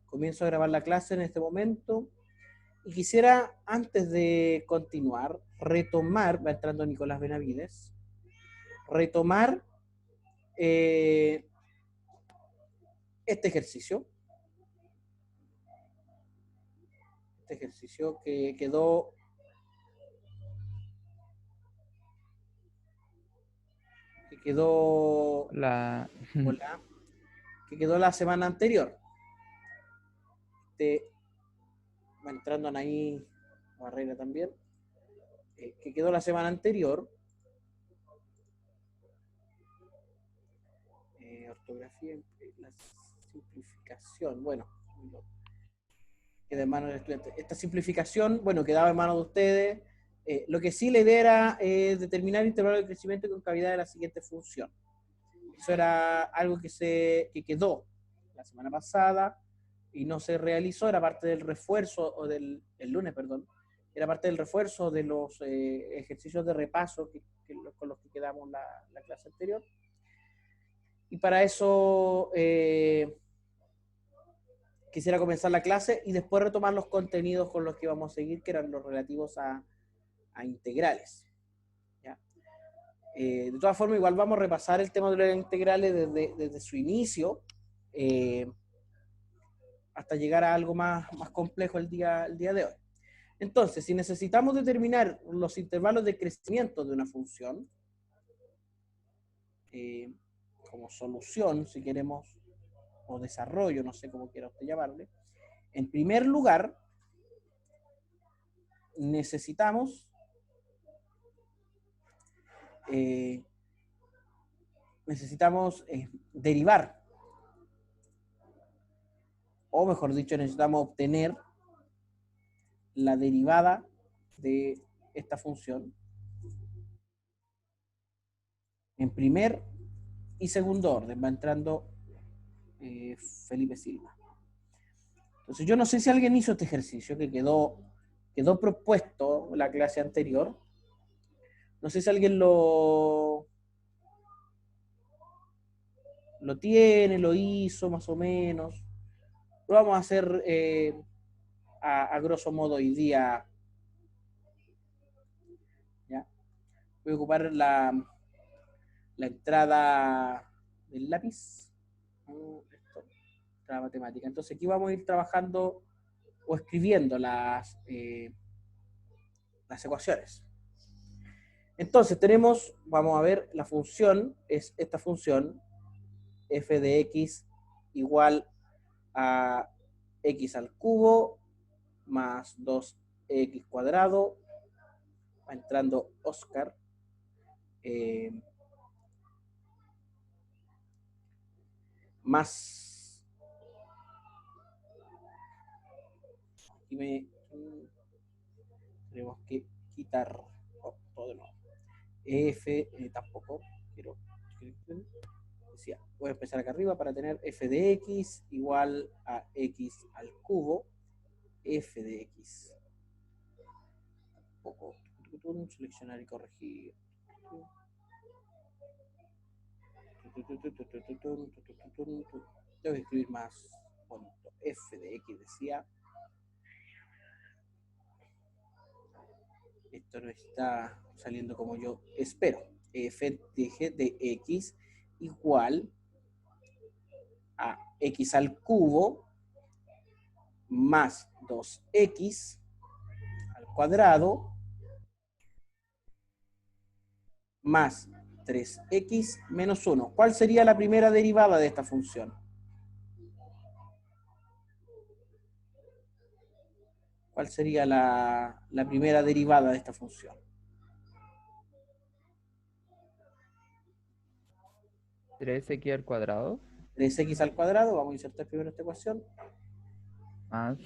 Comienzo a grabar la clase en este momento. Y quisiera, antes de continuar, retomar, va entrando Nicolás Benavides, retomar este ejercicio. Este ejercicio que quedó La... hola, que quedó la semana anterior. Va entrando Anaí Barrera también, que quedó la semana anterior. Ortografía, la simplificación, bueno, queda en manos del estudiante. Esta simplificación, bueno, quedaba en manos de ustedes. Lo que sí la idea era determinar el intervalo de crecimiento con cavidad de la siguiente función. Eso era algo que quedó la semana pasada y no se realizó, era parte del refuerzo, o el lunes, perdón, era parte del refuerzo de los ejercicios de repaso con los que quedamos la clase anterior. Y para eso quisiera comenzar la clase y después retomar los contenidos con los que vamos a seguir, que eran los relativos a integrales. ¿Ya? De todas formas, igual vamos a repasar el tema de las integrales desde su inicio hasta llegar a algo más complejo el día de hoy. Entonces, si necesitamos determinar los intervalos de crecimiento de una función, como solución, si queremos, o desarrollo, no sé cómo quiera usted llamarle, en primer lugar, necesitamos derivar, o mejor dicho, necesitamos obtener la derivada de esta función en primer y segundo orden. Va entrando Felipe Silva. Entonces yo no sé si alguien hizo este ejercicio que quedó propuesto la clase anterior. No sé si alguien lo tiene, lo hizo más o menos. Lo vamos a hacer a grosso modo hoy día. ¿Ya? Voy a ocupar la entrada del lápiz. Entrada matemática. Entonces aquí vamos a ir trabajando o escribiendo las ecuaciones. Entonces tenemos, vamos a ver, la función es esta función, f de x igual a x al cubo más 2x cuadrado, va entrando Oscar, más, aquí tenemos que quitar todo de nuevo, f, tampoco, quiero, decía, voy a empezar acá arriba para tener f de x igual a x al cubo, f de x, poco, seleccionar y corregir. Tengo que escribir más bonito. F de x decía. Esto no está saliendo como yo espero. F de x igual a x al cubo más 2x al cuadrado más 3x menos 1. ¿Cuál sería la primera derivada de esta función? ¿Cuál sería la primera derivada de esta función? 3x al cuadrado 3x al cuadrado, vamos a insertar primero esta ecuación. más,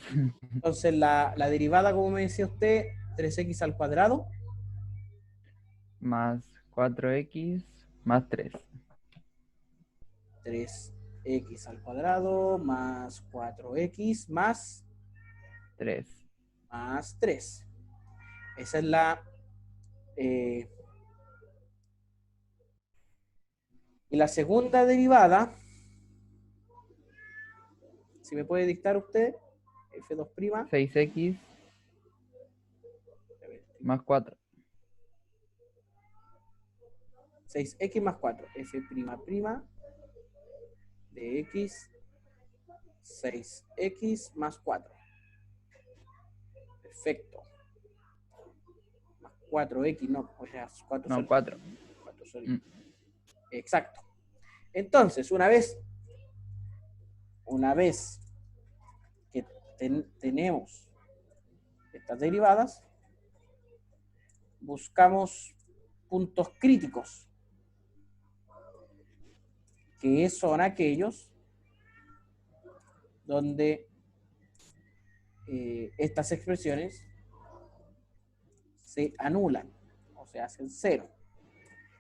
Entonces la derivada, como me decía usted, 3x al cuadrado más 4x más 3. 3x al cuadrado más 4x más 3. 3. Esa es la... y la segunda derivada Si me puede dictar usted, F2'. 6x más 4. 6x más 4. F'' de x, 6x más 4. Perfecto. Más 4x, no, o sea, 4 No, solitos. 4. 4 solitos. Exacto. Entonces, una vez que tenemos estas derivadas, buscamos puntos críticos, que son aquellos donde estas expresiones se anulan o se hacen cero.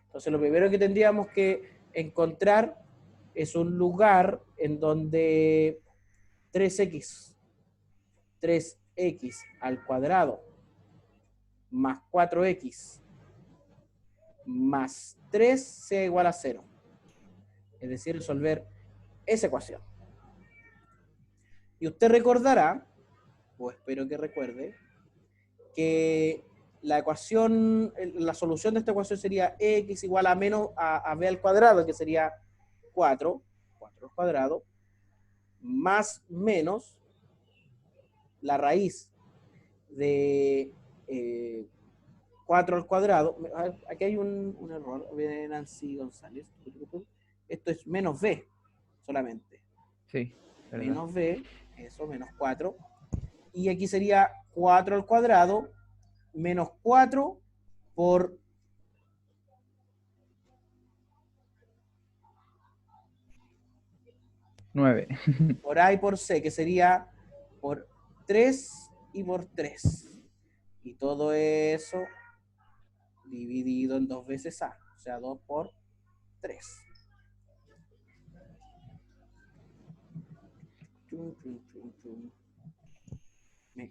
Entonces, lo primero que tendríamos que encontrar es un lugar en donde 3x al cuadrado más 4x más 3 sea igual a 0. Es decir, resolver esa ecuación. Y usted recordará, o espero que recuerde, que la ecuación, la solución de esta ecuación sería x igual a menos a b al cuadrado, que sería 4 al cuadrado, más menos la raíz de 4 al cuadrado. Aquí hay un error, Nancy González. Esto es menos b solamente. Sí, ¿verdad? Menos b, eso, menos 4. Y aquí sería 4 al cuadrado menos 4 por 9. por A y por C, que sería por 3 y por 3. Y todo eso dividido en 2 veces A, o sea, 2 por 3.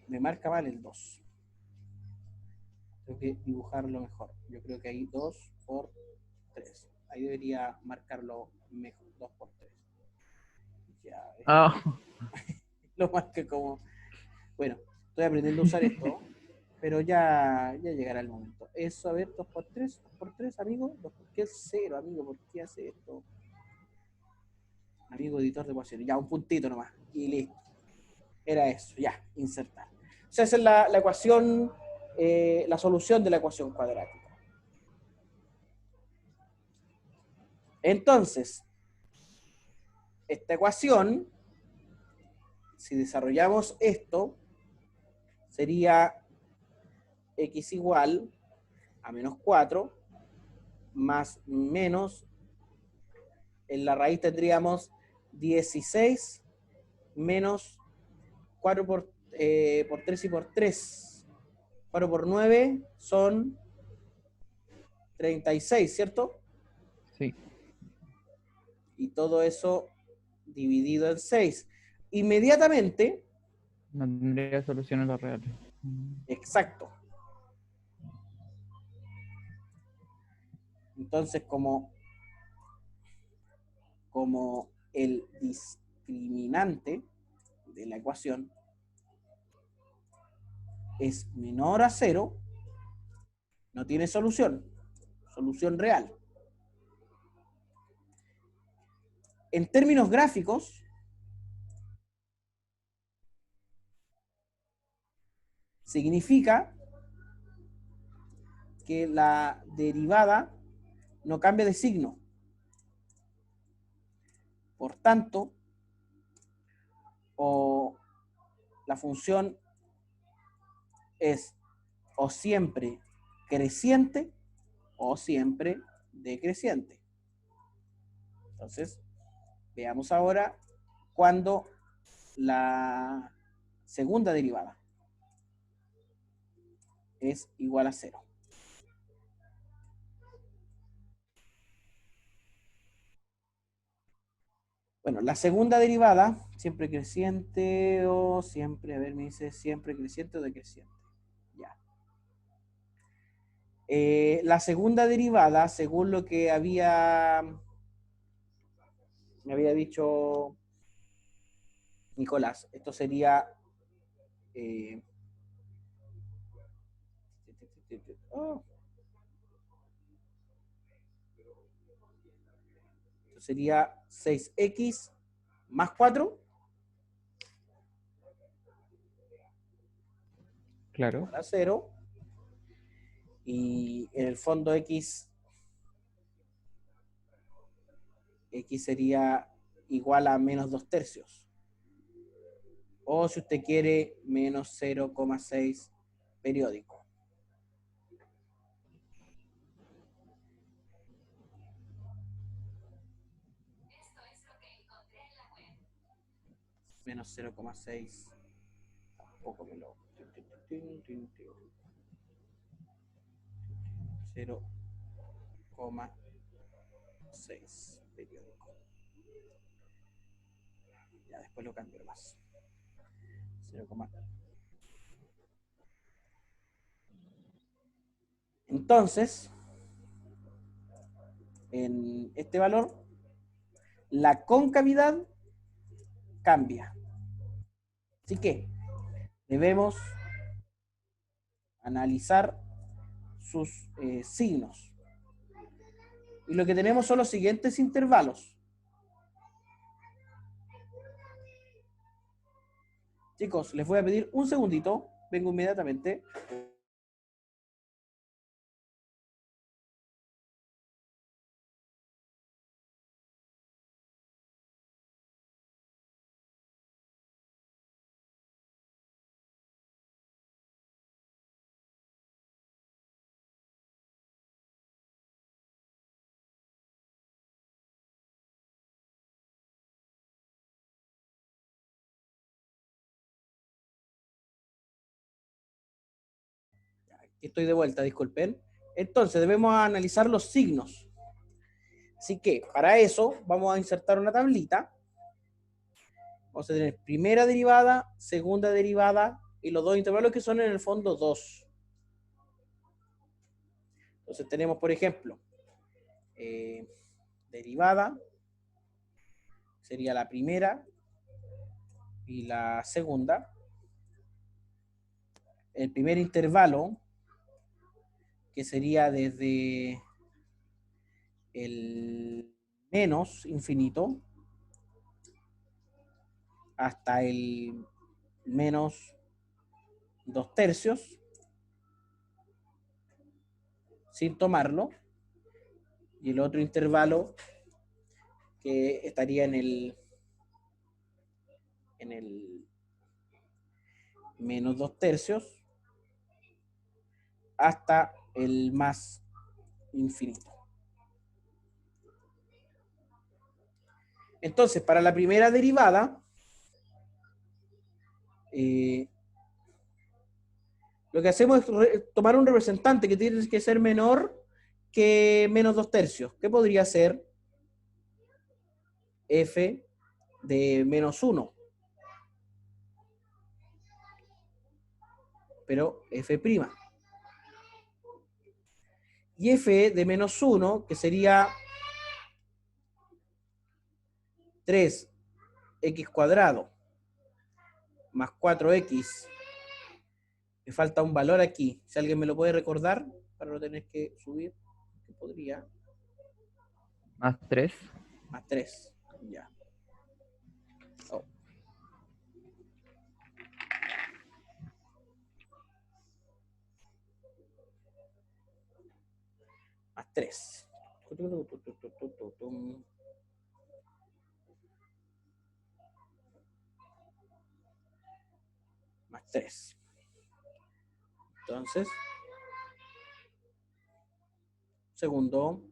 Me marca mal el 2. Tengo que dibujarlo mejor. Yo creo que ahí 2 por 3. Ahí debería marcarlo mejor, 2 por 3. Ya, lo marqué como... Bueno, estoy aprendiendo a usar esto, pero ya llegará el momento. Eso, a ver, 2 por 3, 2 por 3, amigo. ¿Por qué es 0, amigo? ¿Por qué hace esto? Amigo editor de ecuaciones. Ya, un puntito nomás. Y listo. Era eso, ya, insertar. O sea, esa es la ecuación, la solución de la ecuación cuadrática. Entonces, esta ecuación, si desarrollamos esto, sería x igual a menos 4 más menos, en la raíz tendríamos 16 menos 4 por 3 y por 3. 4 por 9 son 36, ¿cierto? Sí. Y todo eso dividido en 6. Inmediatamente, No tendría soluciones las reales. exacto. Entonces, como el discriminante de la ecuación es menor a 0, no tiene solución real. En términos gráficos, significa que la derivada no cambia de signo. Por tanto, o la función es o siempre creciente o siempre decreciente. Entonces, veamos ahora cuando la segunda derivada es igual a 0. Bueno, la segunda derivada, siempre creciente o siempre, a ver, me dice siempre creciente o decreciente. Ya. La segunda derivada, según lo que me había dicho Nicolás, esto sería... oh, esto sería 6x más 4 Claro. igual a 0. Y en el fondo x sería igual a menos 2 tercios. O si usted quiere, menos 0,6 periódico. Menos 0,6. Tampoco me lo... 0,6 periódico. Ya después lo cambio más. 0, entonces, en este valor, la concavidad cambia. Así que debemos analizar sus signos. Y lo que tenemos son los siguientes intervalos. Chicos, les voy a pedir un segundito. Vengo inmediatamente. Estoy de vuelta, disculpen. Entonces, debemos analizar los signos. Así que, para eso, vamos a insertar una tablita. Vamos a tener primera derivada, segunda derivada, y los dos intervalos que son en el fondo 2. Entonces tenemos, por ejemplo, derivada, sería la primera y la segunda. El primer intervalo, que sería desde el menos infinito hasta el menos 2 tercios, sin tomarlo. Y el otro intervalo que estaría en el menos 2 tercios hasta el más infinito. Entonces, para la primera derivada, lo que hacemos es tomar un representante que tiene que ser menor que menos 2 tercios. ¿Qué podría ser? F de menos 1. Pero F'. Y F de menos 1, que sería 3x cuadrado más 4x. Me falta un valor aquí. Si alguien me lo puede recordar para no tener que subir, que podría. Más 3. Más 3. Ya. Oh. Más 3. Más 3. Entonces, segundo,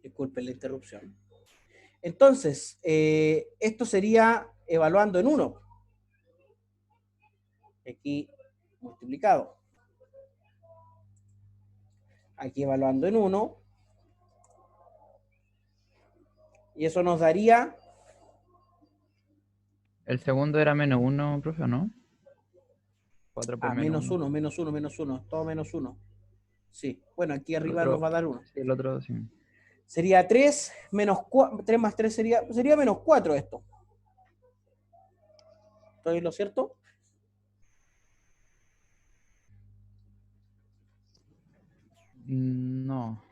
Disculpen la interrupción. Entonces, esto sería evaluando en 1. Aquí multiplicado. Aquí evaluando en 1. Y eso nos daría... El segundo era -1, profe, ¿o no? 4 por menos -1. 1, menos 1, menos 1. Todo menos 1. Sí. Bueno, aquí El arriba nos otro, va a dar 1. sí, el otro, sí. Sería 3 menos 4. 3 más 3 sería menos 4 esto. ¿Estoy en lo cierto? No.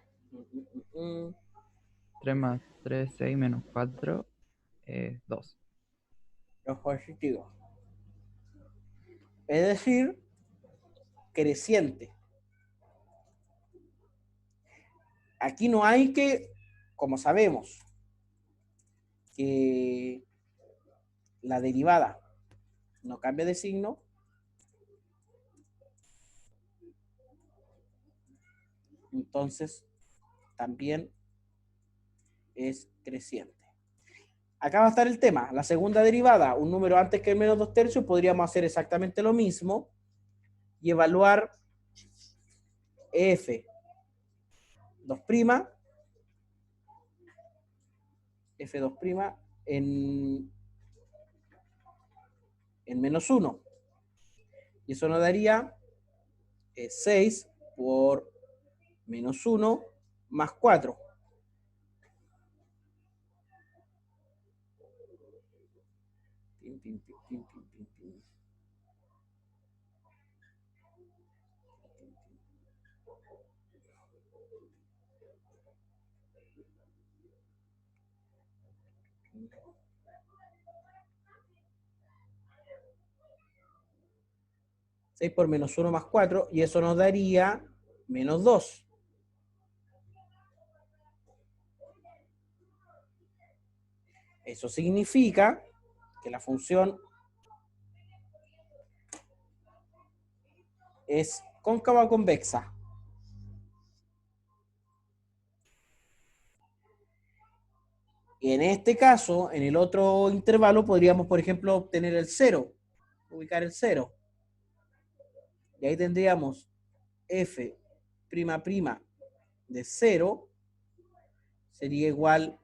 3 más 3, 6 menos 4, 2. Los positivos. Es decir, creciente. Aquí no hay que, como sabemos, que la derivada no cambia de signo, entonces también es creciente. Acá va a estar el tema. La segunda derivada, un número antes que el menos 2 tercios, podríamos hacer exactamente lo mismo y evaluar f2', f2' en menos 1. Y eso nos daría 6 por menos 1 más 4. Pim, pim, pim, pim, pim, pim, pim. 6 por menos 1 más 4, y eso nos daría menos 2. Eso significa que la función es cóncava o convexa. Y en este caso, en el otro intervalo, podríamos, por ejemplo, obtener el 0, ubicar el 0. Y ahí tendríamos f' de 0 sería igual,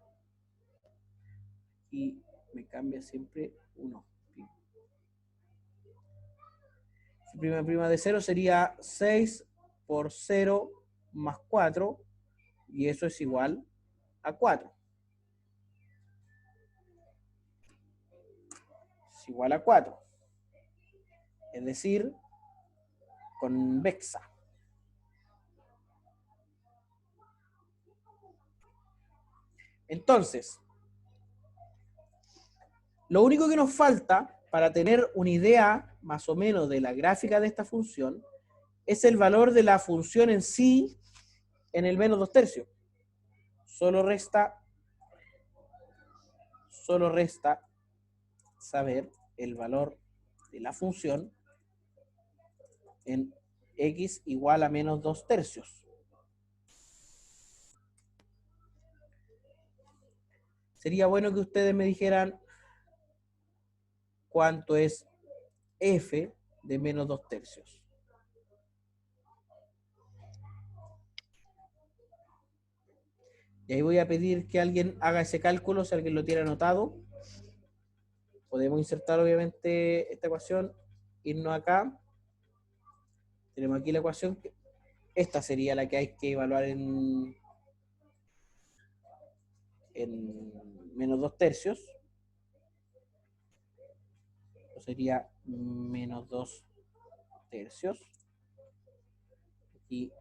y me cambia siempre 1. F' de 0 sería 6 por 0 más 4, y eso es igual a 4. Es igual a 4. Es decir, convexa. Entonces, lo único que nos falta para tener una idea más o menos de la gráfica de esta función es el valor de la función en sí en el menos 2 tercios. Solo resta saber el valor de la función en x igual a menos 2 tercios. Sería bueno que ustedes me dijeran cuánto es f de menos 2 tercios. Y ahí voy a pedir que alguien haga ese cálculo, si alguien lo tiene anotado. Podemos insertar obviamente esta ecuación, irnos acá. Tenemos aquí la ecuación. Esta sería la que hay que evaluar en menos 2 tercios. Sería menos 2 tercios. Y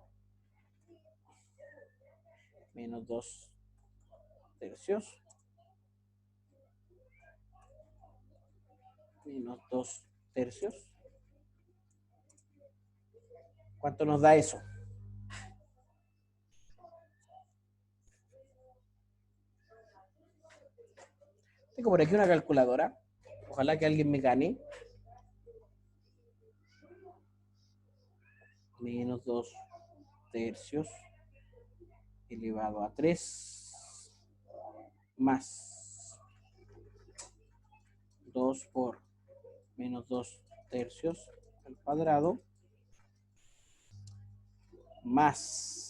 menos 2 tercios. Menos 2 tercios. ¿Cuánto nos da eso? Tengo por aquí una calculadora. Ojalá que alguien me gane. Menos 2 tercios elevado a 3 más 2 por menos 2 tercios al cuadrado más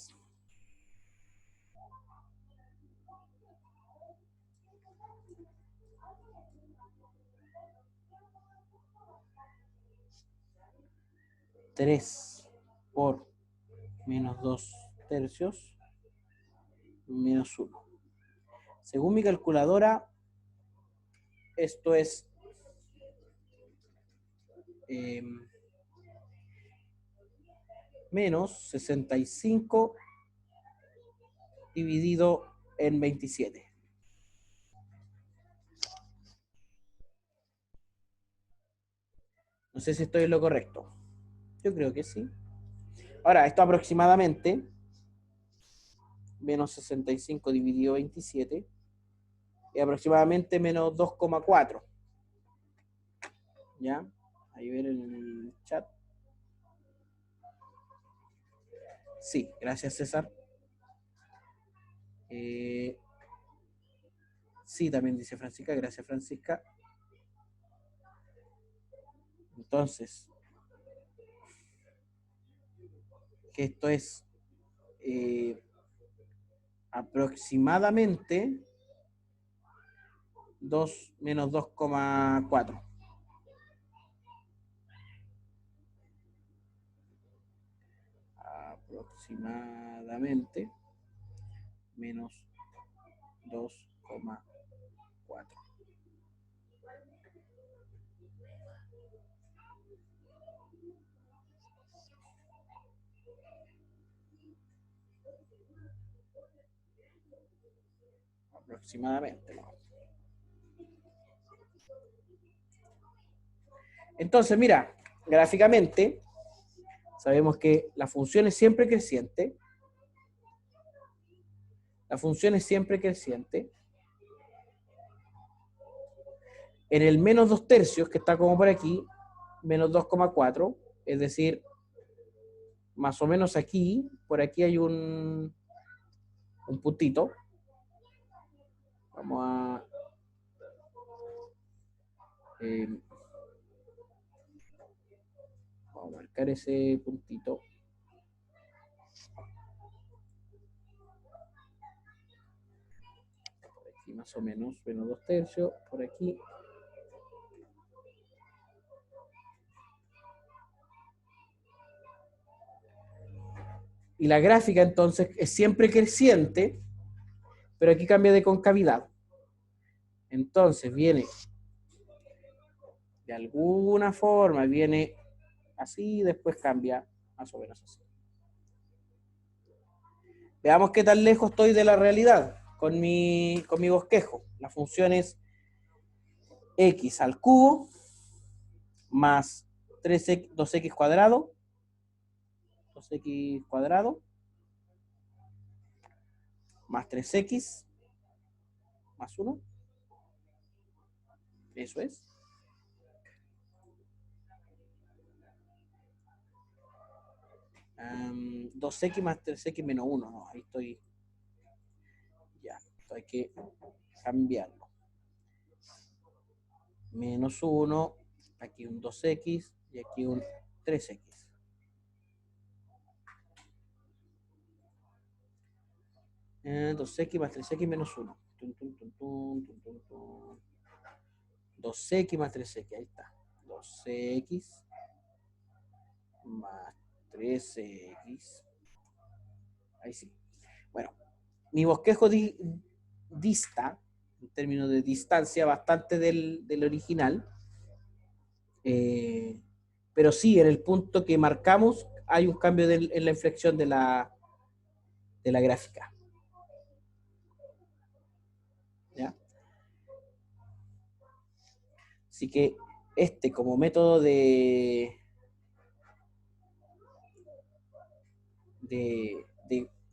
3 por menos 2 tercios menos 1. Según mi calculadora, esto es menos 65 dividido en 27. No sé si estoy en lo correcto. Yo creo que sí. Ahora, esto aproximadamente, menos 65 dividido 27, es aproximadamente menos 2,4. ¿Ya? Ahí ven en el chat. Sí, gracias César. Sí, también dice Francisca, gracias Francisca. Entonces, que esto es aproximadamente 2 menos 2,4. Aproximadamente menos 2,4. Aproximadamente, ¿no? Entonces, mira, gráficamente, sabemos que la función es siempre creciente. La función es siempre creciente. En el menos 2 tercios, que está como por aquí, menos 2,4, es decir, más o menos aquí, por aquí hay un puntito. Vamos a... vamos a marcar ese puntito. Por aquí más o menos, menos 2 tercios, por aquí. Y la gráfica entonces es siempre creciente, pero aquí cambia de concavidad. Entonces viene, de alguna forma, viene así y después cambia más o menos así. Veamos qué tan lejos estoy de la realidad con mi bosquejo. La función es x al cubo más 2x cuadrado, 2x cuadrado más 3x más 1. Eso es. Um, 2x más 3x menos 1. No, ahí estoy. Ya, esto hay que cambiarlo. Menos 1, aquí un 2x y aquí un 3x. Eh, 2x más 3x menos 1. 2x más 3x, ahí está. 2x más 3x. Ahí sí. Bueno, mi bosquejo dista, en términos de distancia, bastante del original. Pero sí, en el punto que marcamos hay un cambio en la inflexión de la gráfica. ¿Ya? Así que como método de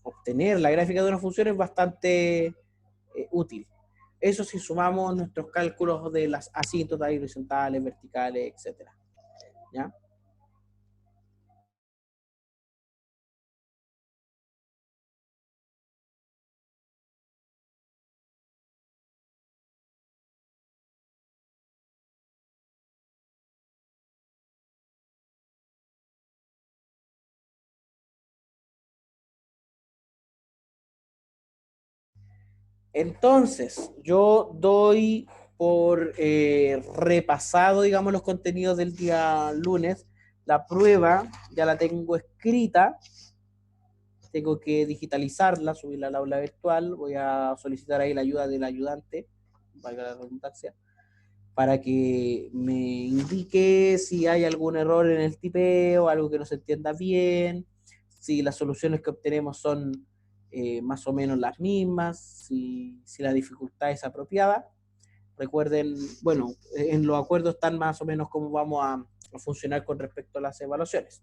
obtener la gráfica de una función es bastante útil. Eso si sumamos nuestros cálculos de las asíntotas, horizontales, verticales, etc. ¿Ya? Entonces, yo doy por repasado, digamos, los contenidos del día lunes. La prueba ya la tengo escrita, tengo que digitalizarla, subirla al aula virtual, voy a solicitar ahí la ayuda del ayudante, valga la redundancia, para que me indique si hay algún error en el tipeo, algo que no se entienda bien, si las soluciones que obtenemos son más o menos las mismas, si la dificultad es apropiada. Recuerden, bueno, en los acuerdos están más o menos cómo vamos a funcionar con respecto a las evaluaciones.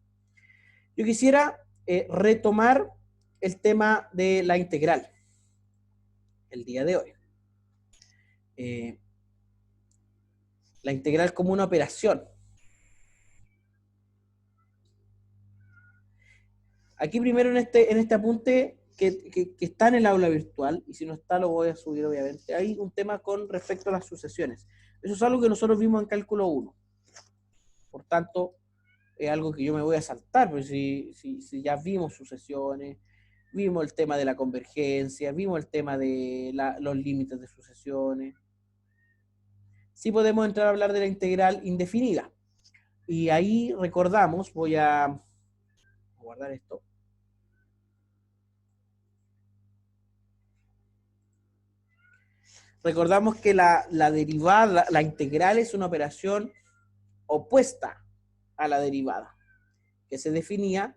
Yo quisiera retomar el tema de la integral el día de hoy. La integral como una operación. Aquí primero en este apunte que está en el aula virtual, y si no está lo voy a subir obviamente, hay un tema con respecto a las sucesiones. Eso es algo que nosotros vimos en cálculo 1. Por tanto, es algo que yo me voy a saltar, porque si ya vimos sucesiones, vimos el tema de la convergencia, vimos el tema de los límites de sucesiones, sí podemos entrar a hablar de la integral indefinida. Y ahí recordamos, voy a guardar esto. Recordamos que la derivada, la integral es una operación opuesta a la derivada, que se definía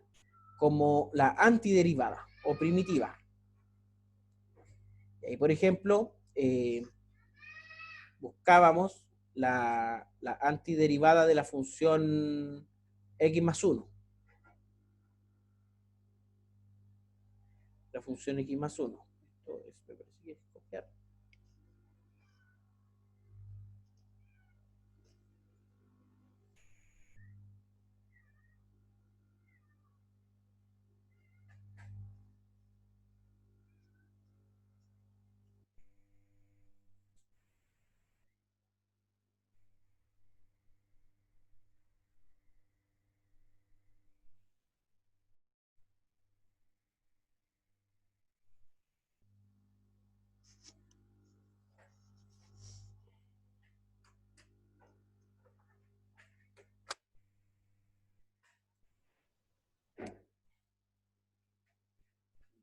como la antiderivada o primitiva. Y ahí, por ejemplo, buscábamos la antiderivada de la función x más 1. La función x más 1. Esto es, me parece que es copiar.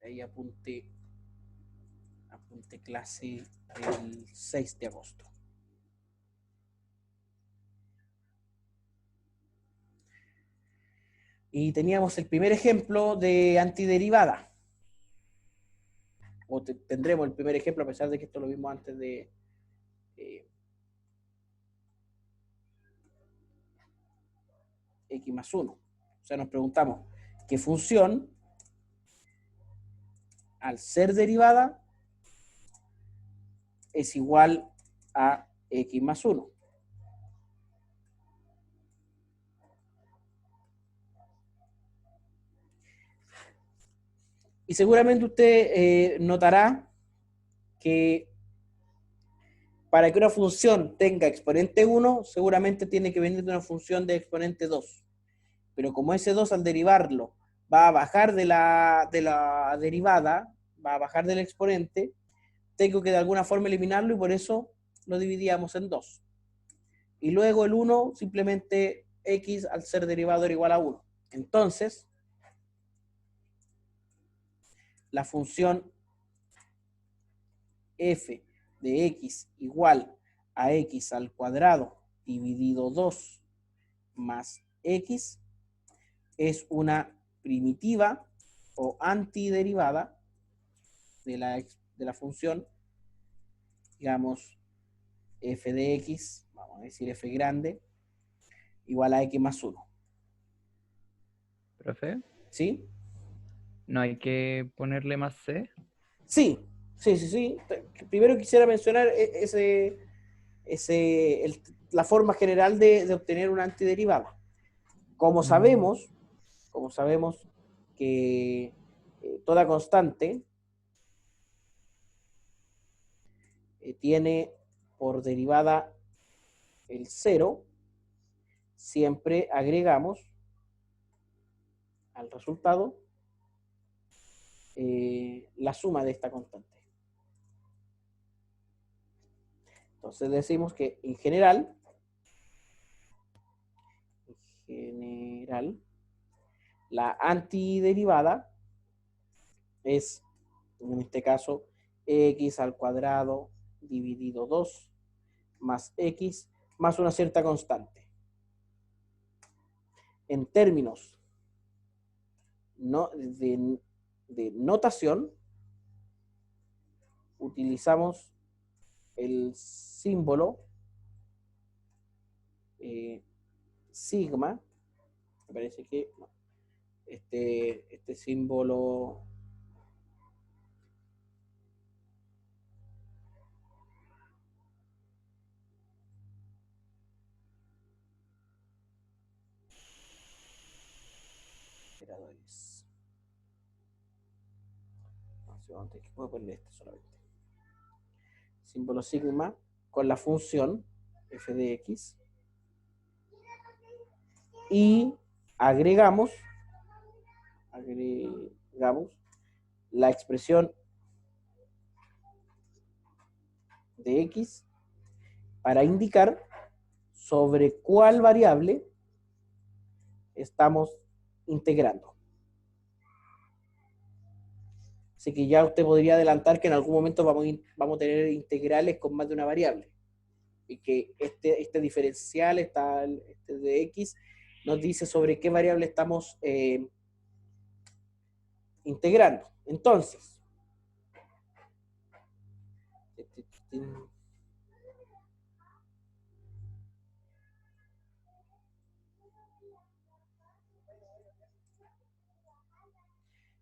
Ahí apunte clase el 6 de agosto. Y teníamos el primer ejemplo de antiderivada. O tendremos el primer ejemplo, a pesar de que esto lo vimos antes de x más 1. O sea, nos preguntamos, ¿qué función, al ser derivada, es igual a x más 1? Y seguramente usted notará que para que una función tenga exponente 1, seguramente tiene que venir de una función de exponente 2. Pero como ese 2 al derivarlo va a bajar de la derivada, va a bajar del exponente, tengo que de alguna forma eliminarlo y por eso lo dividíamos en 2. Y luego el 1, simplemente x al ser derivado era igual a 1. Entonces, la función f de x igual a x al cuadrado dividido 2 más x es una primitiva o antiderivada de la función, digamos, f de x, vamos a decir f grande, igual a x más 1. ¿Profe? ¿Sí? ¿No hay que ponerle más C? Sí, sí, sí, sí. Primero quisiera mencionar la forma general de obtener una antiderivada. Como sabemos que toda constante tiene por derivada el 0, siempre agregamos al resultado la suma de esta constante. Entonces decimos que en general, la antiderivada es, en este caso, x al cuadrado dividido 2 más x más una cierta constante. En términos de notación, utilizamos el símbolo sigma. Me parece que no. Este símbolo voy a poner este solamente. Símbolo sigma con la función f de x y agregamos la expresión de x para indicar sobre cuál variable estamos integrando. Así que ya usted podría adelantar que en algún momento vamos a tener integrales con más de una variable. Y que este diferencial, este de x, nos dice sobre qué variable estamos integrando. Entonces,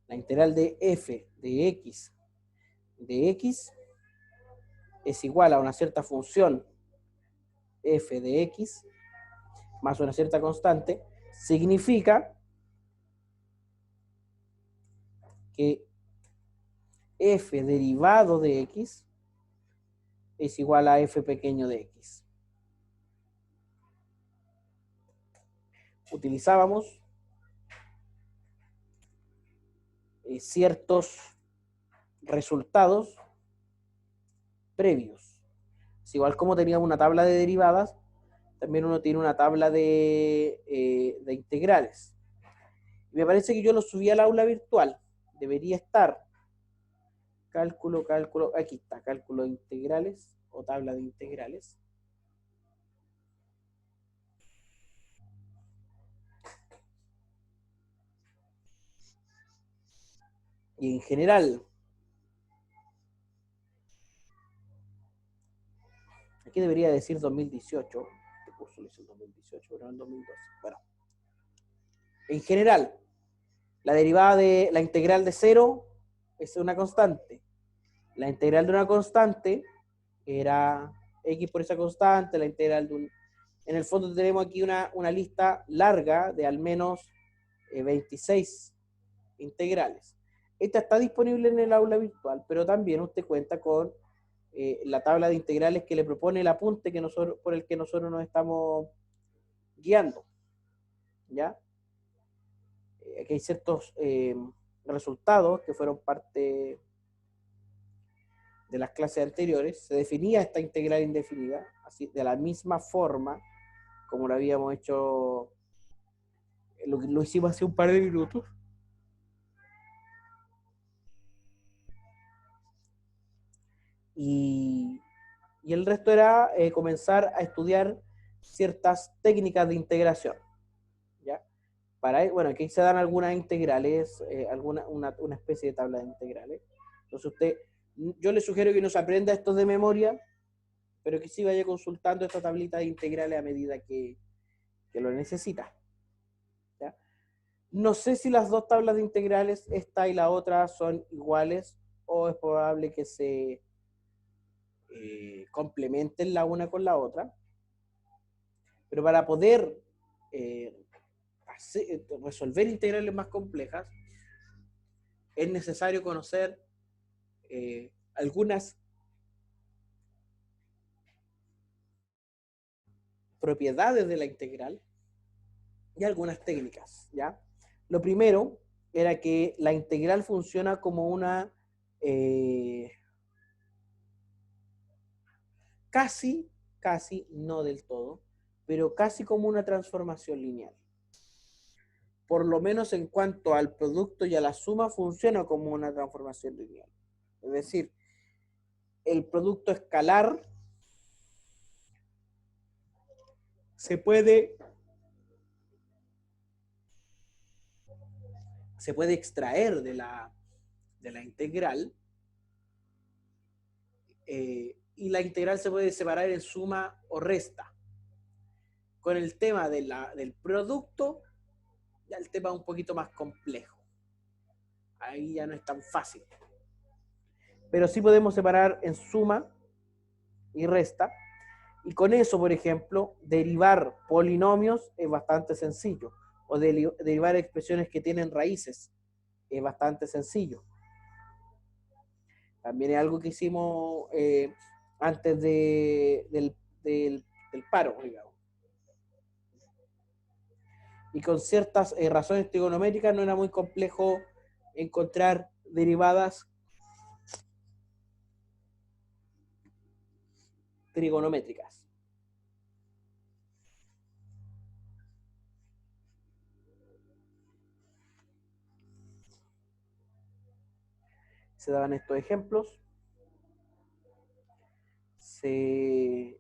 la integral de f de x es igual a una cierta función f de x más una cierta constante, significa que f derivado de x es igual a f pequeño de x. Utilizábamos ciertos resultados previos. Es igual como teníamos una tabla de derivadas, también uno tiene una tabla de integrales. Y me parece que yo lo subí al aula virtual. Debería estar cálculo, aquí está, cálculo de integrales o tabla de integrales. Y en general, aquí debería decir 2018. Este curso lo hice en 2018, pero no en 2012. Bueno, en general, la derivada de la integral de 0 es una constante. La integral de una constante era x por esa constante, la integral de un... En el fondo tenemos aquí una lista larga de al menos 26 integrales. Esta está disponible en el aula virtual, pero también usted cuenta con la tabla de integrales que le propone el apunte por el que nosotros nos estamos guiando. ¿Ya? Aquí hay ciertos resultados que fueron parte de las clases anteriores. Se definía esta integral indefinida, así de la misma forma como lo habíamos hecho, lo hicimos hace un par de minutos. Y el resto era comenzar a estudiar ciertas técnicas de integración. ¿Ya? Bueno, aquí se dan algunas integrales, una especie de tabla de integrales. Entonces yo le sugiero que no se aprenda esto de memoria, pero que sí vaya consultando esta tablita de integrales a medida que lo necesita. ¿Ya? No sé si las dos tablas de integrales, esta y la otra, son iguales o es probable que se complementen la una con la otra, pero para poder resolver integrales más complejas es necesario conocer algunas propiedades de la integral y algunas técnicas, ¿ya? Lo primero era que la integral funciona como una casi, casi, no del todo, pero casi como una transformación lineal. Por lo menos en cuanto al producto y a la suma, funciona como una transformación lineal. Es decir, el producto escalar se puede, se puede extraer de la integral, y la integral se puede separar en suma o resta. Con el tema del producto, ya el tema es un poquito más complejo. Ahí ya no es tan fácil. Pero sí podemos separar en suma y resta. Y con eso, por ejemplo, derivar polinomios es bastante sencillo. O derivar expresiones que tienen raíces es bastante sencillo. También es algo que hicimos antes del paro, digamos. Y con ciertas razones trigonométricas no era muy complejo encontrar derivadas trigonométricas. Se daban estos ejemplos, se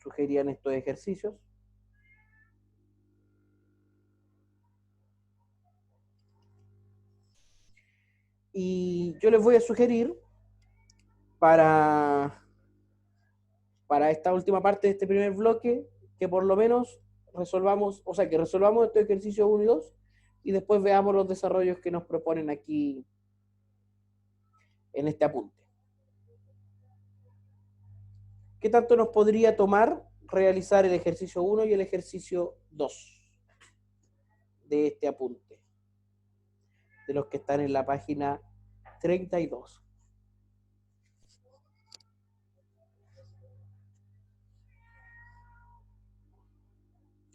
sugerían estos ejercicios. Y yo les voy a sugerir para esta última parte de este primer bloque que por lo menos resolvamos, o sea, que resolvamos estos ejercicios 1 y 2 y después veamos los desarrollos que nos proponen aquí en este apunte. ¿Qué tanto nos podría tomar realizar el ejercicio 1 y el ejercicio 2 de este apunte? De los que están en la página 32.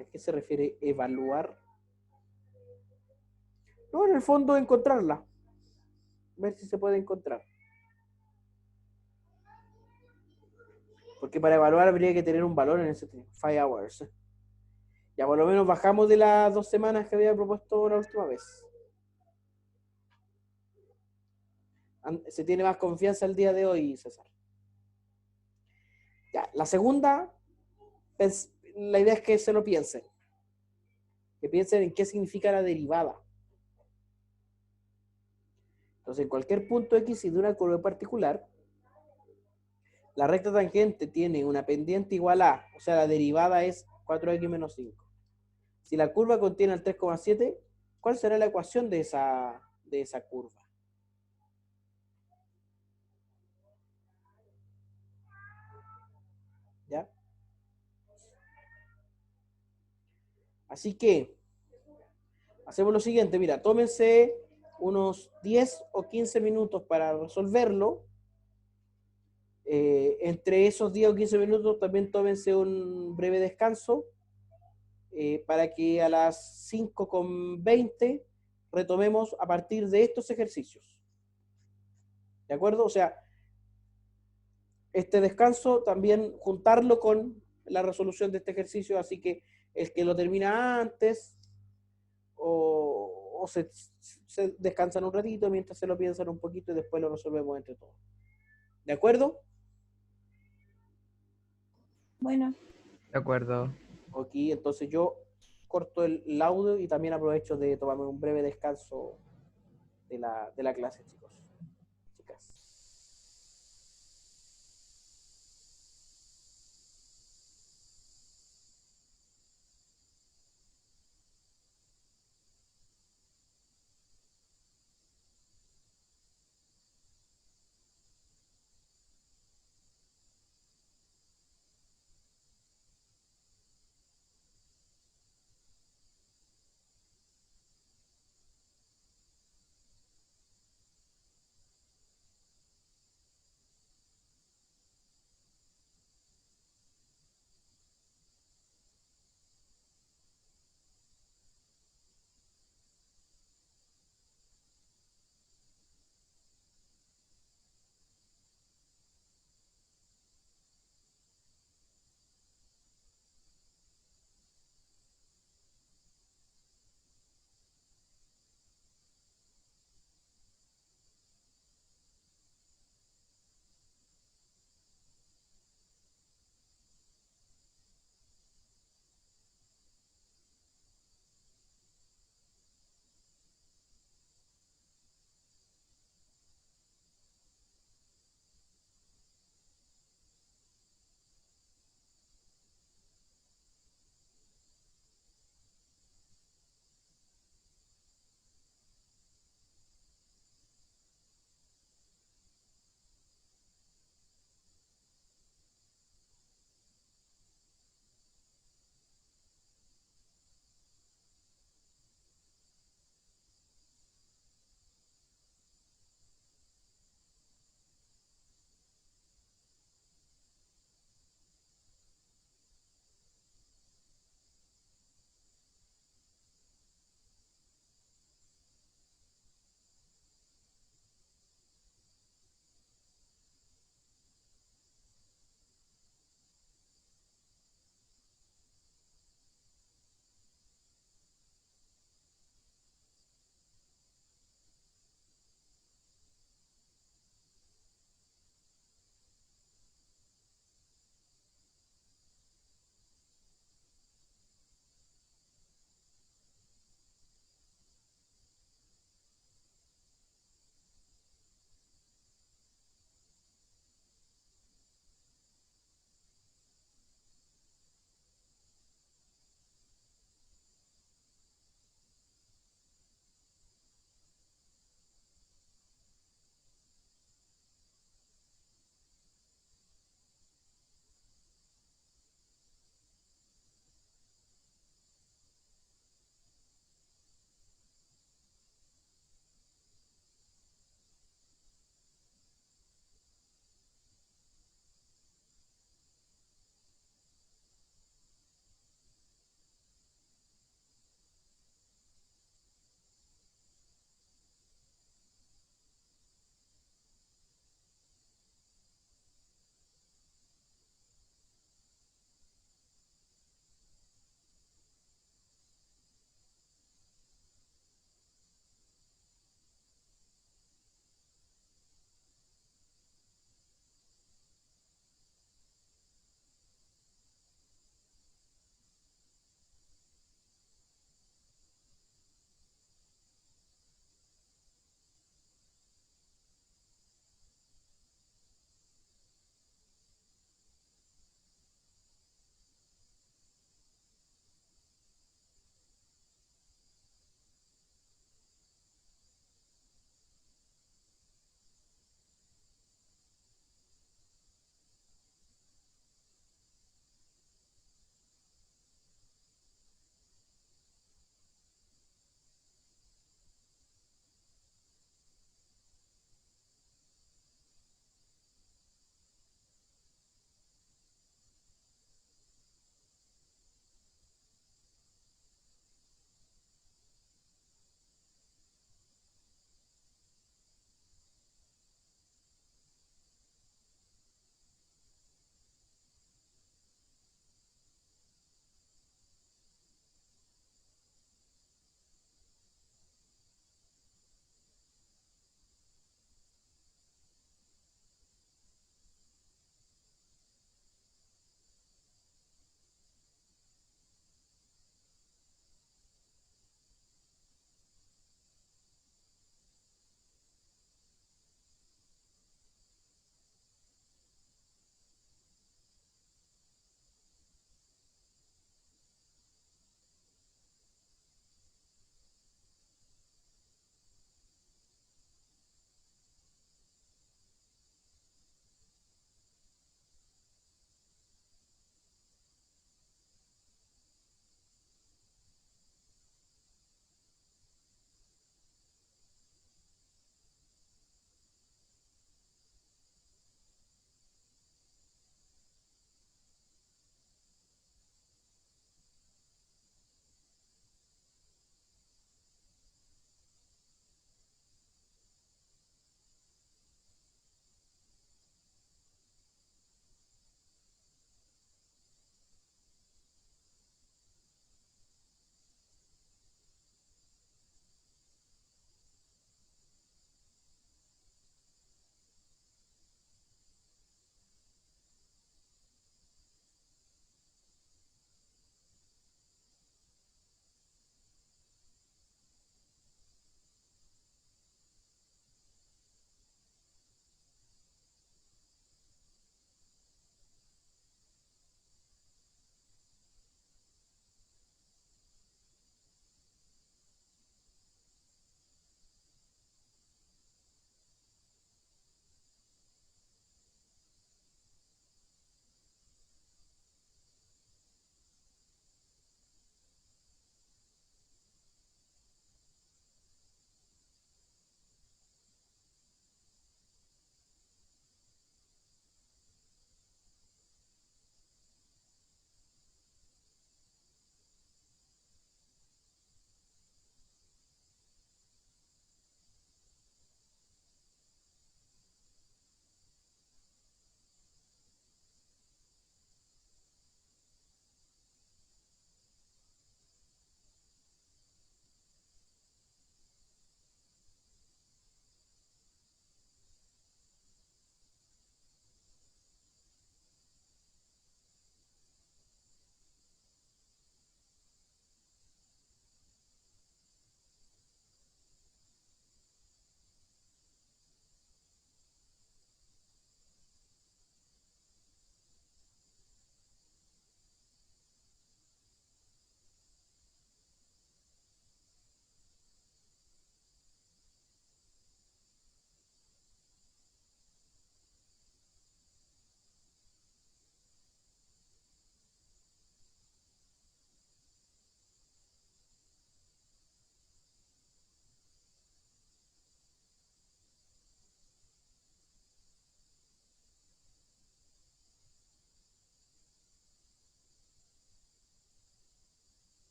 ¿A qué se refiere evaluar? No, en el fondo encontrarla. Ver si se puede encontrar. Porque para evaluar habría que tener un valor en ese 5 hours. Ya por lo menos bajamos de las 2 semanas que había propuesto la última vez. Se tiene más confianza el día de hoy, César. Ya, la segunda, la idea es que se lo piensen. Que piensen en qué significa la derivada. Entonces, en cualquier punto X y de una curva particular, la recta tangente tiene una pendiente igual a, o sea, la derivada es 4x menos 5. Si la curva contiene el 3,7, ¿cuál será la ecuación de esa curva? ¿Ya? Así que, hacemos lo siguiente, mira, tómense unos 10 o 15 minutos para resolverlo. Entre esos 10 o 15 minutos también tómense un breve descanso para que a las 5:20 retomemos a partir de estos ejercicios. ¿De acuerdo? O sea, este descanso también juntarlo con la resolución de este ejercicio, así que el que lo termina antes o se descansan un ratito mientras se lo piensan un poquito y después lo resolvemos entre todos. ¿De acuerdo? Bueno. De acuerdo. Ok, entonces yo corto el audio y también aprovecho de tomarme un breve descanso de la clase, chicos. Chicas.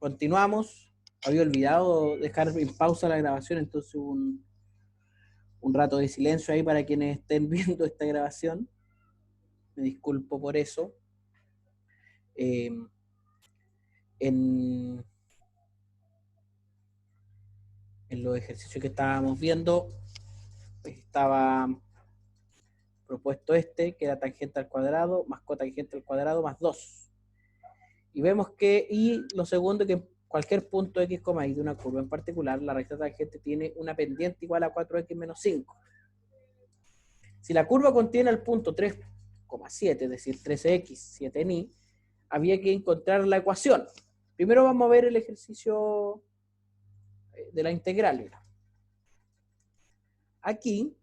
continuamos. Había olvidado dejar en pausa la grabación, entonces hubo un rato de silencio ahí para quienes estén viendo esta grabación. Me disculpo por eso. En los ejercicios que estábamos viendo, pues estaba propuesto que era tangente al cuadrado más cotangente al cuadrado más 2. Y vemos que, y lo segundo, que en cualquier punto x, y de una curva en particular, la recta tangente tiene una pendiente igual a 4x menos 5. Si la curva contiene el punto 3,7, es decir, 13x, 7 en y, había que encontrar la ecuación. Primero vamos a ver el ejercicio de la integral. Aquí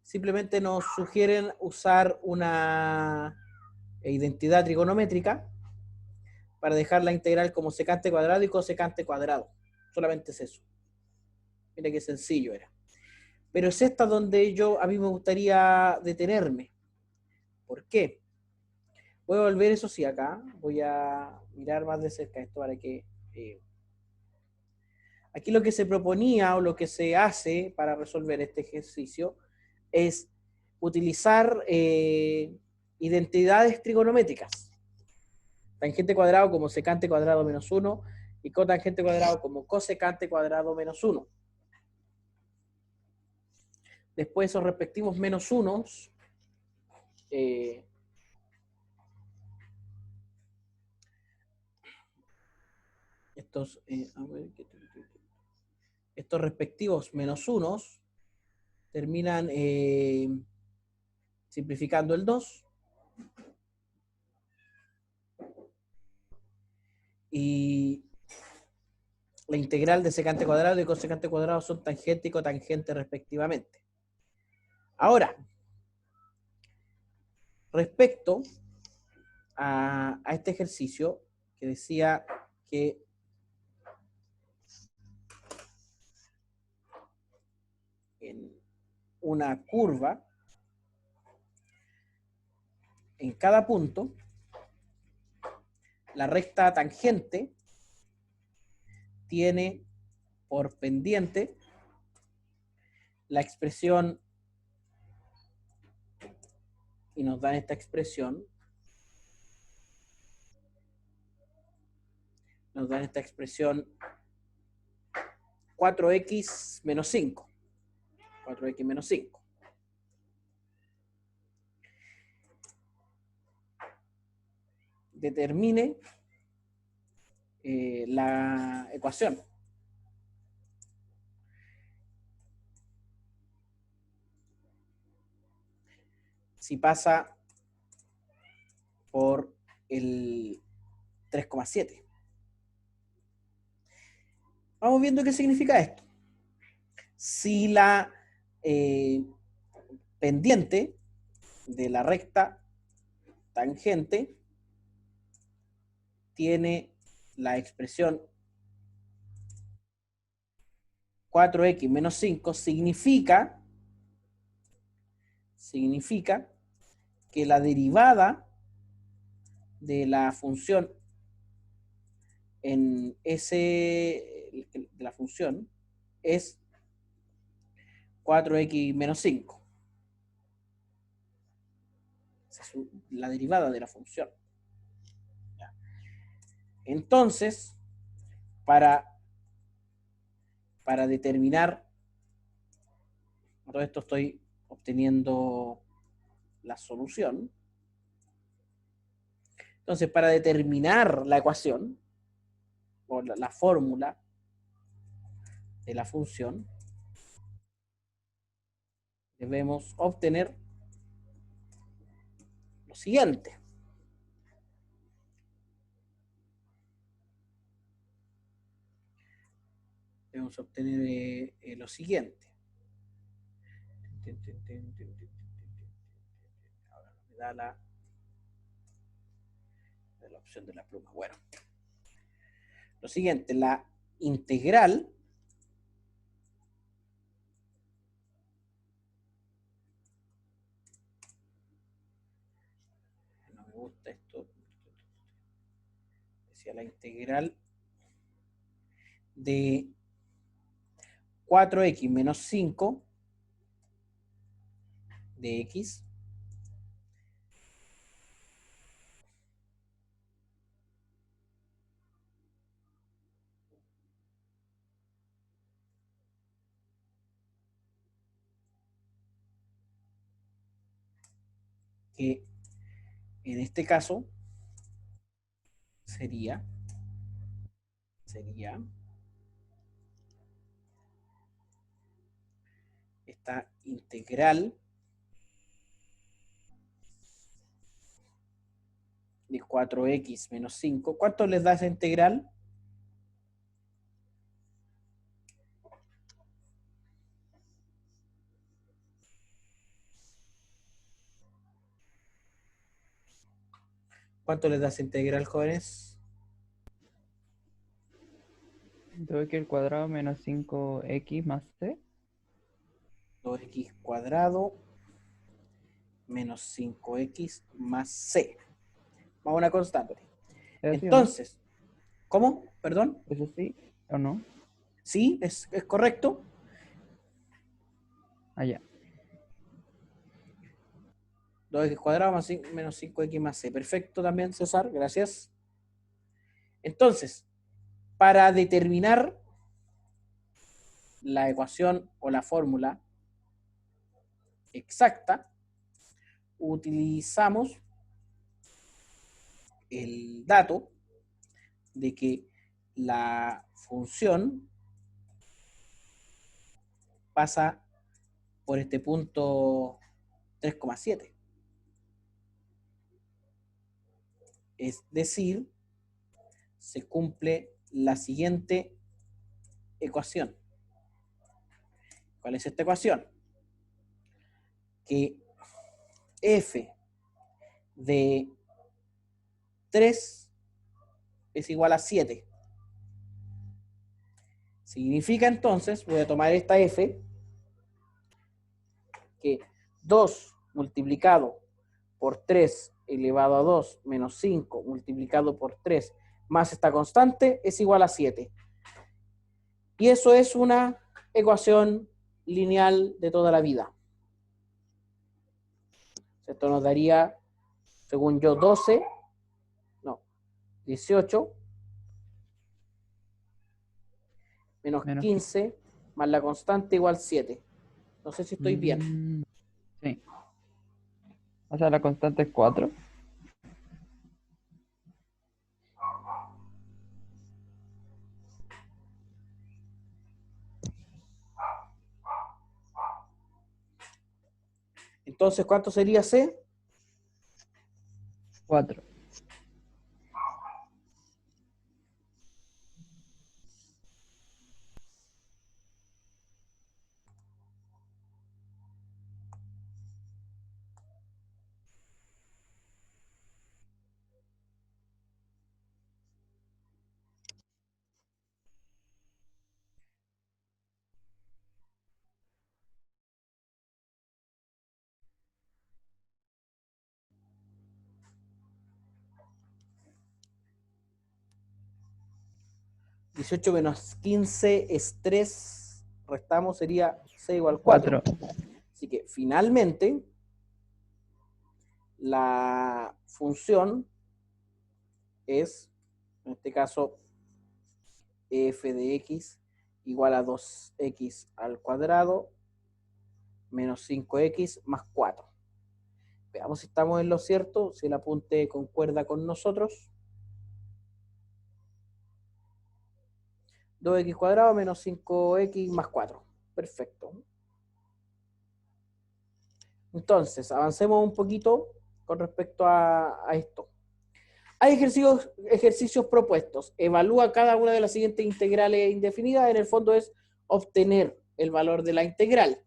simplemente nos sugieren usar una identidad trigonométrica para dejar la integral como secante cuadrado y cosecante cuadrado. Solamente es eso. Mira qué sencillo era. Pero es esta donde a mí me gustaría detenerme. ¿Por qué? Voy a volver, eso sí, acá. Voy a mirar más de cerca esto para que... aquí lo que se proponía o lo que se hace para resolver este ejercicio es utilizar identidades trigonométricas. Tangente cuadrado como secante cuadrado menos 1 y cotangente cuadrado como cosecante cuadrado menos 1. Después esos respectivos menos 1 estos respectivos menos 1 terminan simplificando el 2 y la integral de secante cuadrado y cosecante cuadrado son tangente y cotangente respectivamente. Ahora, respecto a este ejercicio que decía que en una curva, en cada punto, la recta tangente tiene por pendiente la expresión, y nos dan esta expresión, 4x menos 5. 4x menos 5. Determine la ecuación. Si pasa por el 3,7. Vamos viendo qué significa esto. Si la pendiente de la recta tangente tiene la expresión 4x menos 5, significa que la derivada de la función en de la función es 4x menos 5. Esa es la derivada de la función. Entonces, para determinar, todo esto estoy obteniendo la solución. Entonces, para determinar la ecuación, o la fórmula de la función, debemos obtener lo siguiente. Debemos obtener lo siguiente. Ahora me da la opción de la pluma. Bueno, lo siguiente, la integral no me gusta esto, decía la integral de 4x menos 5 de x que en este caso sería esta integral de 4x menos 5. ¿Cuánto les da esa integral? ¿Cuánto les da esa integral, jóvenes? 2x al cuadrado menos 5x más c. 2x cuadrado menos 5x más c. Vamos a una constante. ¿Es así o no? Entonces, ¿cómo? ¿Perdón? ¿Eso sí o no? Sí, es correcto. Allá. 2x cuadrado más menos 5x más c. Perfecto también, César, gracias. Entonces, para determinar la ecuación o la fórmula exacta, utilizamos el dato de que la función pasa por este punto 3,7. Es decir, se cumple la siguiente ecuación. ¿Cuál es esta ecuación? Que f de 3 es igual a 7. Significa entonces, voy a tomar esta f, que 2 multiplicado por 3 elevado a 2 menos 5 multiplicado por 3 más esta constante es igual a 7. Y eso es una ecuación lineal de toda la vida. Esto nos daría, según yo, 18 menos 15 más la constante igual 7. No sé si estoy bien. Sí. O sea, la constante es 4. Entonces, ¿cuánto sería C? 4. $18 menos 15 es 3. Restamos, sería C igual 4. Así que finalmente la función es, en este caso, f de x igual a 2x al cuadrado menos 5x más 4. Veamos si estamos en lo cierto, si el apunte concuerda con nosotros. 2x cuadrado menos 5x más 4. Perfecto. Entonces, avancemos un poquito con respecto a esto. Hay ejercicios propuestos. Evalúa cada una de las siguientes integrales indefinidas. En el fondo es obtener el valor de la integral.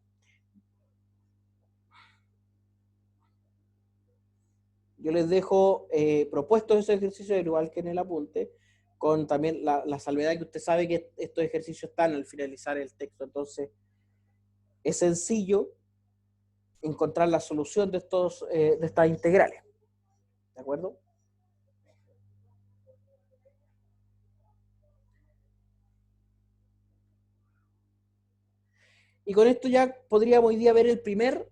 Yo les dejo propuestos esos ejercicios, igual que en el apunte, con también la salvedad que usted sabe que estos ejercicios están al finalizar el texto. Entonces, es sencillo encontrar la solución de estas integrales. ¿De acuerdo? Y con esto ya podríamos hoy día ver el primer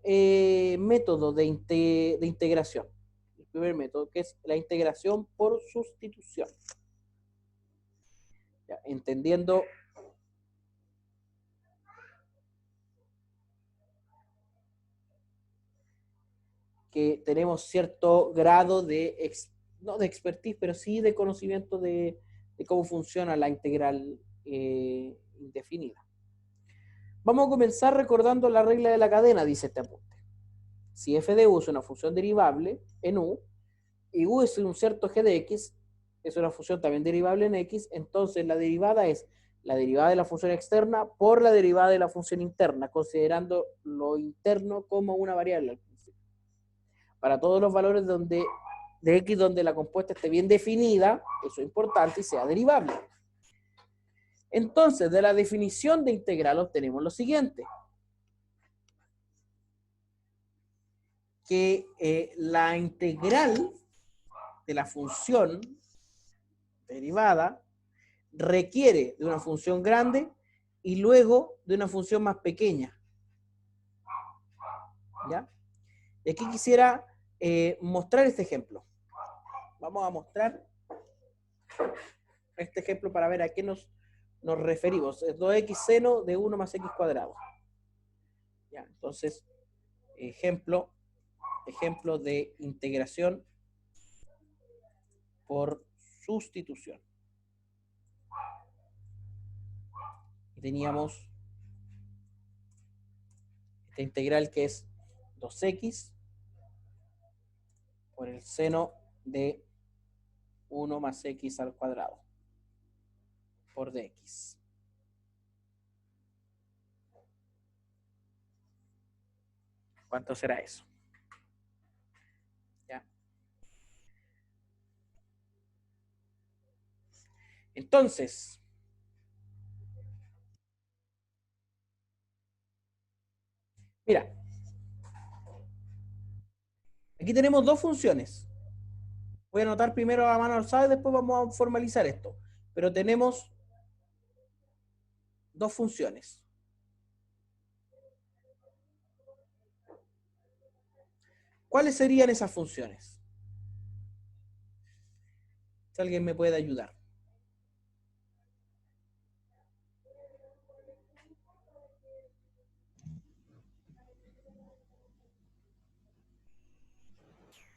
método de integración. El primer método, que es la integración por sustitución. Ya, entendiendo que tenemos cierto grado de, no de expertise, pero sí de conocimiento de cómo funciona la integral indefinida. Vamos a comenzar recordando la regla de la cadena, dice este apunte. Si f de u es una función derivable en u, y u es un cierto g de x, es una función también derivable en x, entonces la derivada es la derivada de la función externa por la derivada de la función interna, considerando lo interno como una variable al principio. Para todos los valores de x donde la compuesta esté bien definida, eso es importante, y sea derivable. Entonces, de la definición de integral obtenemos lo siguiente. Que la integral de la función derivada requiere de una función grande y luego de una función más pequeña. ¿Ya? Y aquí quisiera mostrar este ejemplo. Vamos a mostrar este ejemplo para ver a qué nos referimos. Es 2x seno de 1 más x cuadrado. ¿Ya? Entonces, ejemplo de integración por sustitución. Y teníamos esta integral que es 2x por el seno de 1 más x al cuadrado por dx. ¿Cuánto será eso? ¿Ya? Entonces, mira, aquí tenemos dos funciones. Voy a anotar primero a mano alzada y después vamos a formalizar esto. Pero tenemos dos funciones. ¿Cuáles serían esas funciones? Si alguien me puede ayudar.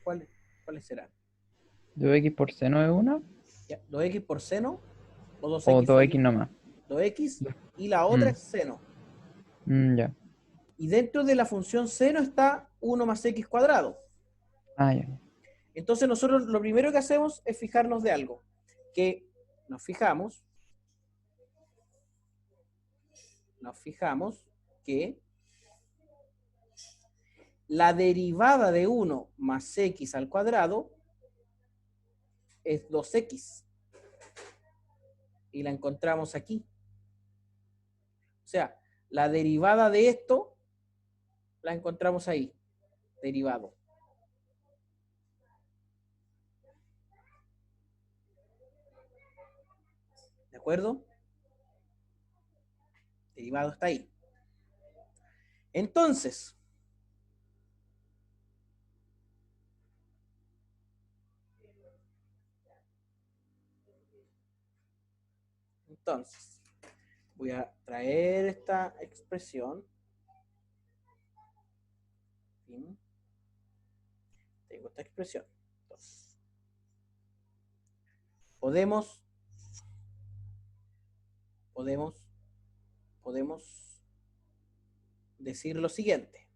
¿Cuáles serán? 2x por seno de 1 ¿Ya? ¿2x por seno? ¿O 2x o solo? 2x nomás. 2x y la otra es seno. Ya. Y dentro de la función seno está 1 más x cuadrado. Ah, ya. Entonces nosotros lo primero que hacemos es fijarnos de algo. Que nos fijamos que la derivada de 1 más x al cuadrado es 2x. Y la encontramos aquí. O sea, la derivada de esto la encontramos ahí. Derivado. ¿De acuerdo? Derivado está ahí. Entonces, voy a traer esta expresión. ¿Sí? Tengo esta expresión. Entonces, podemos decir lo siguiente.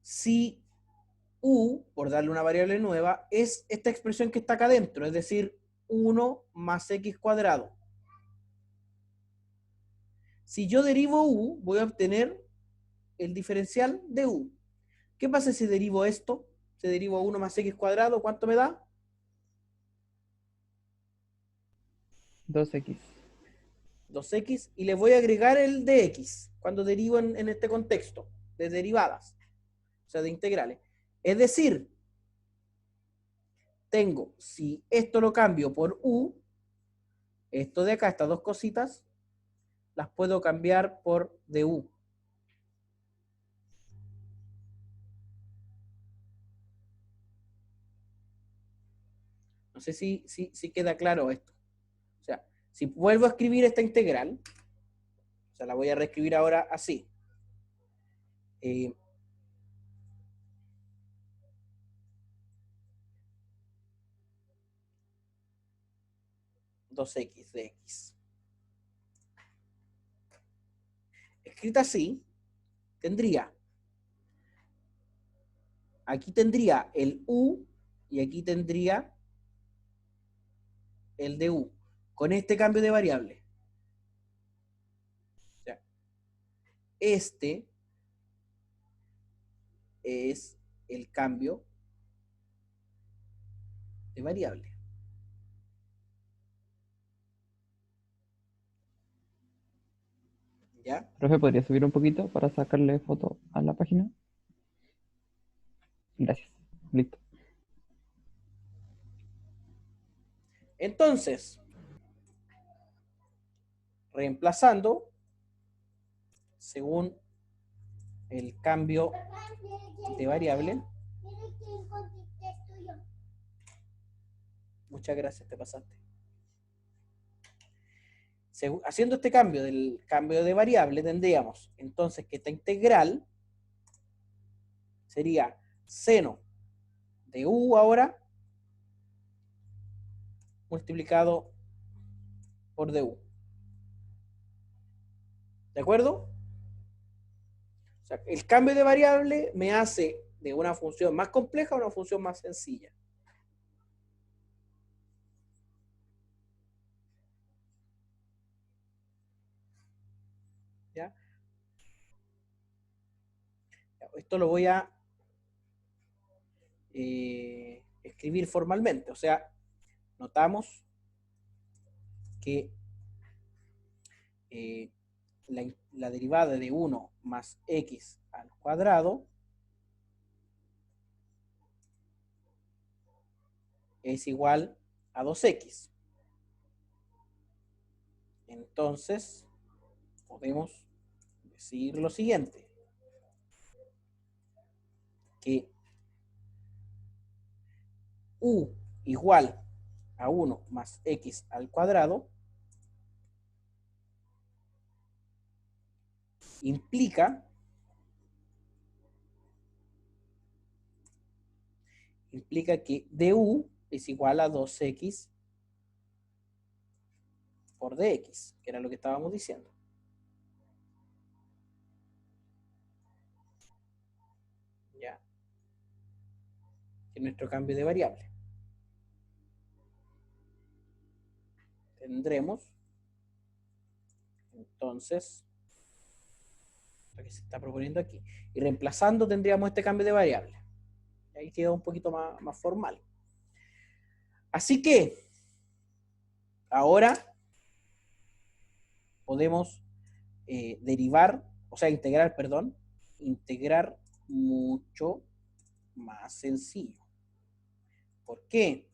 Si u, por darle una variable nueva, es esta expresión que está acá adentro, es decir, 1 más x cuadrado. Si yo derivo u, voy a obtener el diferencial de u. ¿Qué pasa si derivo esto? Si derivo 1 más x cuadrado, ¿cuánto me da? 2x. 2x, y le voy a agregar el dx cuando derivo en este contexto de derivadas, o sea, de integrales. Es decir, tengo, si esto lo cambio por u, esto de acá, estas dos cositas, las puedo cambiar por du. No sé si queda claro esto. O sea, si vuelvo a escribir esta integral, o sea, la voy a reescribir ahora así. 2x de x. Escrita así, aquí tendría el u y aquí tendría el du, con este cambio de variable. O sea, este es el cambio de variable. ¿Ya? Profe, ¿podría subir un poquito para sacarle foto a la página? Gracias. Listo. Entonces, reemplazando según el cambio de variable. Muchas gracias, te pasaste. Haciendo este cambio del cambio de variable, tendríamos entonces que esta integral sería seno de u ahora multiplicado por du. ¿De acuerdo? O sea, el cambio de variable me hace de una función más compleja a una función más sencilla. ¿Ya? Esto lo voy a escribir formalmente. O sea, notamos que la derivada de 1 más x al cuadrado es igual a 2x. Entonces, podemos decir lo siguiente, que u igual a 1 más x al cuadrado implica que du es igual a 2x por dx, que era lo que estábamos diciendo. ¿Ya? Que es nuestro cambio de variable. Tendremos entonces lo que se está proponiendo aquí. Y reemplazando tendríamos este cambio de variable. Y ahí queda un poquito más formal. Así que ahora podemos integrar mucho más sencillo. ¿Por qué?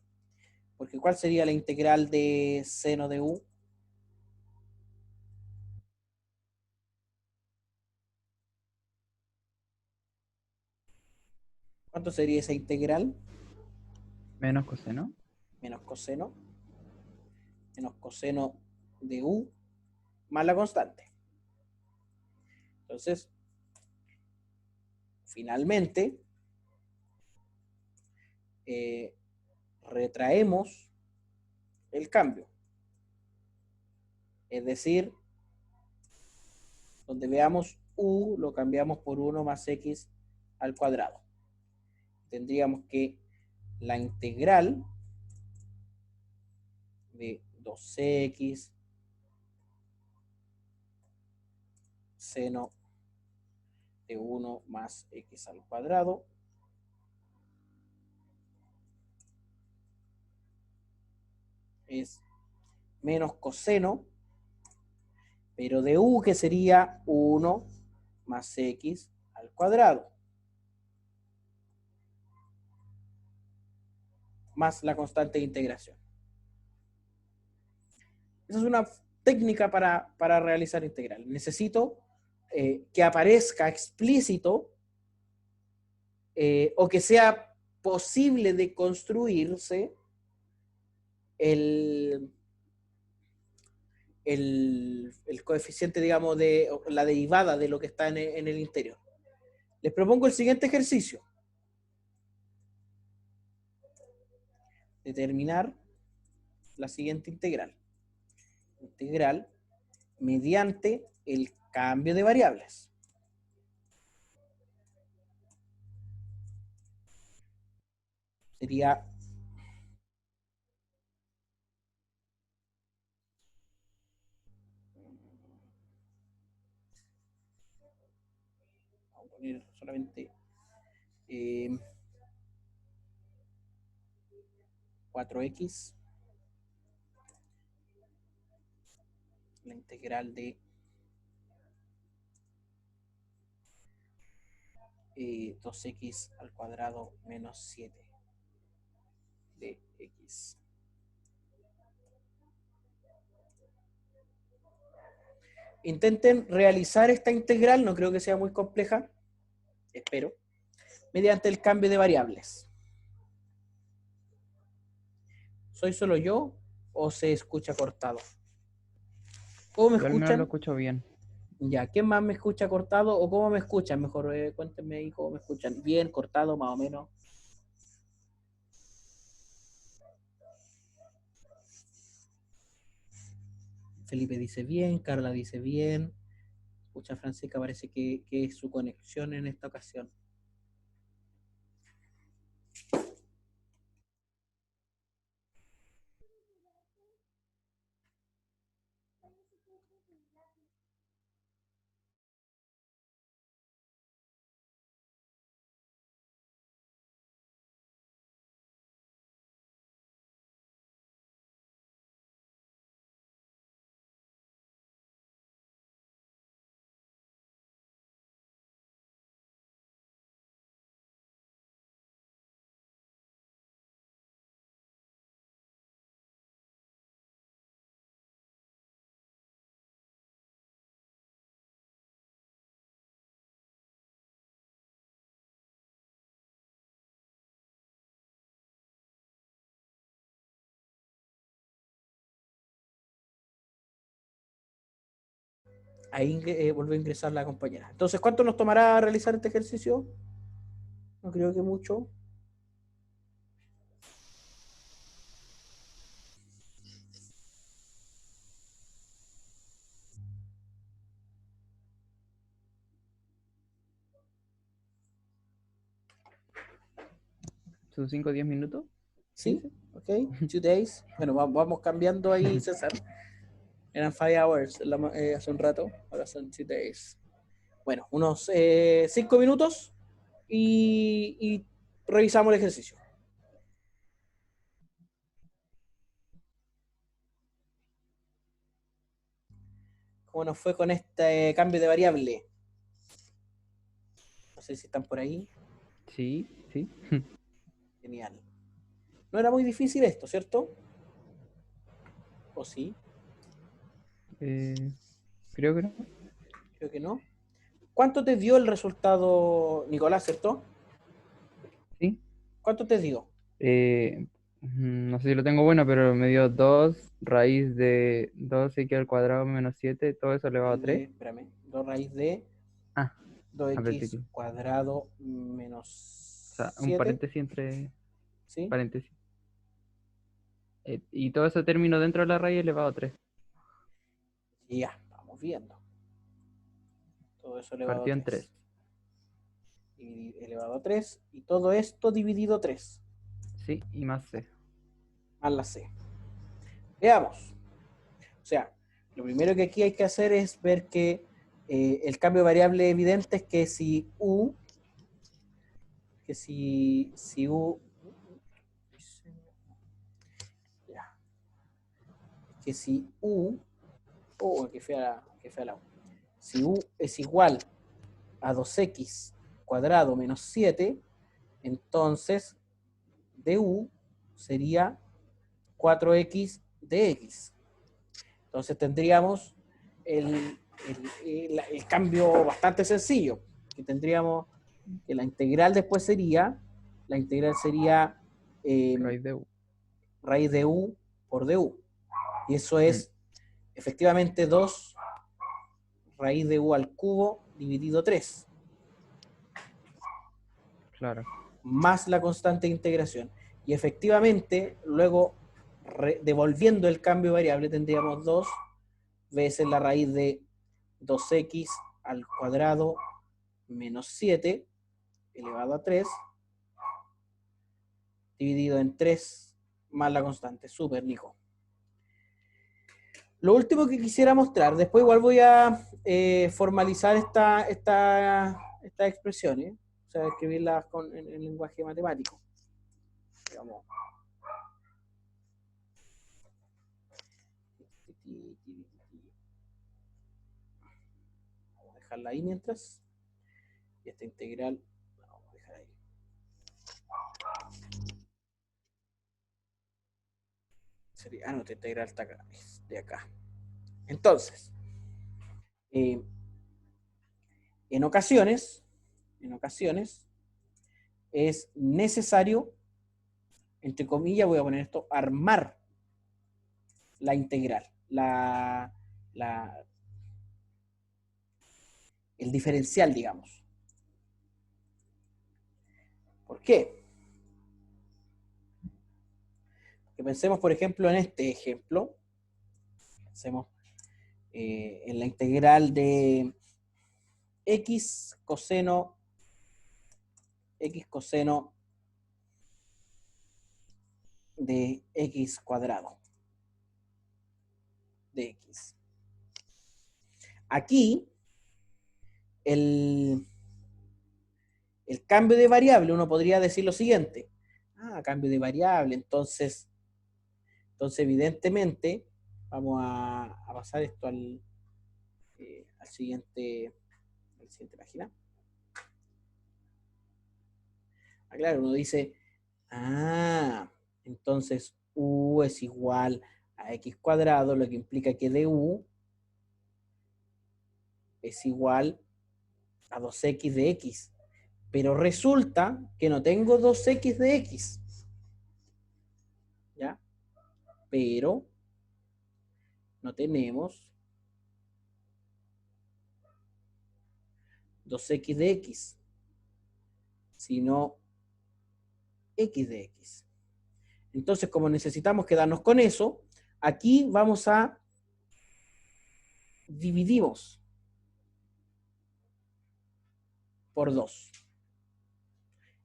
Porque ¿cuál sería la integral de seno de u? ¿Cuánto sería esa integral? Menos coseno. Menos coseno de u más la constante. Entonces, finalmente, retraemos el cambio. Es decir, donde veamos u, lo cambiamos por 1 más x al cuadrado. Tendríamos que la integral de 2x seno de 1 más x al cuadrado es menos coseno, pero de u, que sería 1 más x al cuadrado. más la constante de integración. Esa es una técnica para realizar integral. Necesito que aparezca explícito o que sea posible de construirse el coeficiente, digamos, de la derivada de lo que está en el interior. Les propongo el siguiente ejercicio. Determinar la siguiente integral. Integral mediante el cambio de variables. Sería vamos a poner solamente 4x, la integral de 2x al cuadrado menos 7 de x. Intenten realizar esta integral, no creo que sea muy compleja, espero, mediante el cambio de variables. ¿Soy solo yo o se escucha cortado? ¿Cómo me Yo al menos lo escuchan? escucho bien. Ya, ¿quién más me escucha cortado o cómo me escuchan? Mejor cuéntenme ahí cómo me escuchan. ¿Bien, cortado, más o menos? Felipe dice bien, Carla dice bien. Escucha, Francisca, parece que es su conexión en esta ocasión. Ahí volvió a ingresar la compañera. Entonces, ¿cuánto nos tomará realizar este ejercicio? No creo que mucho. ¿Sus 5 o 10 minutos? ¿Sí? ¿15? ¿Ok? 2 days. Bueno, vamos cambiando ahí, César. Eran 5 hours hace un rato. Ahora son 2 days. Bueno, unos 5 minutos y revisamos el ejercicio. ¿Cómo nos fue con este cambio de variable? No sé si están por ahí. Sí, sí. Genial. No era muy difícil esto, ¿cierto? ¿O sí? Creo que no. Creo que no. ¿Cuánto te dio el resultado, Nicolás, cierto? Sí. ¿Cuánto te dio? No sé si lo tengo bueno, pero me dio 2 raíz de 2x al cuadrado menos 7, todo eso elevado a 3. Espérame, 2 raíz de Ah, a ver, 2x cuadrado menos o sea, un 7, paréntesis entre ¿sí? paréntesis. Y todo eso término dentro de la raíz elevado a 3. Y ya, vamos viendo. Todo eso elevado a Partió en 3. 3. Elevado a 3. Y todo esto dividido 3. Sí, y más C. Más la c. Veamos. O sea, lo primero que aquí hay que hacer es ver que el cambio de variable evidente es que si u, ya, que si u, que fea la u, si u es igual a 2x cuadrado menos 7, entonces du sería 4x de x. Entonces tendríamos el cambio bastante sencillo, que tendríamos que la integral después sería, Raíz de U. raíz de u por du. Y eso Mm, es efectivamente 2 raíz de u al cubo dividido 3, claro. más la constante de integración. Y efectivamente, luego, devolviendo el cambio variable, tendríamos 2 veces la raíz de 2x al cuadrado menos 7 elevado a 3 dividido en 3 más la constante. Súper, Nico. Lo último que quisiera mostrar, después igual voy a formalizar estas expresiones, o sea, escribirlas en lenguaje matemático. Digamos. Vamos a dejarla ahí mientras. Y esta integral la vamos a dejar ahí. No, esta integral está acá, es de acá. Entonces, eh, en ocasiones es necesario, entre comillas, voy a poner esto, armar la integral, el diferencial, digamos. ¿Por qué? Porque pensemos, por ejemplo, en este ejemplo. Pensemos en la integral de x coseno de x cuadrado de x. Aquí, el cambio de variable, uno podría decir lo siguiente. Cambio de variable, entonces evidentemente, vamos a pasar esto a la siguiente página. Claro, uno dice, entonces u es igual a x cuadrado, lo que implica que du es igual a 2x de x. Pero resulta que no tengo 2x de x. ¿Ya? Pero no tenemos 2x de x, sino x de x. Entonces, como necesitamos quedarnos con eso, aquí vamos a dividimos por 2.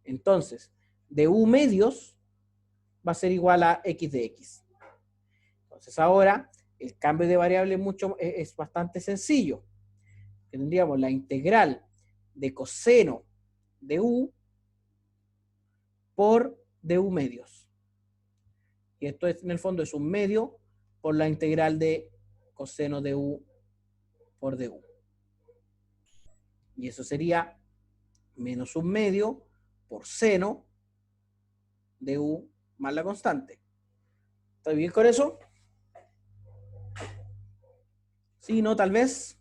Entonces, de u medios va a ser igual a x de x. Entonces, ahora el cambio de variable es bastante sencillo. Tendríamos la integral de coseno de u por du medios. Y esto en el fondo es un medio por la integral de coseno de u por du. Y eso sería menos un medio por seno de u más la constante. ¿Está bien con eso? Sí, no, tal vez.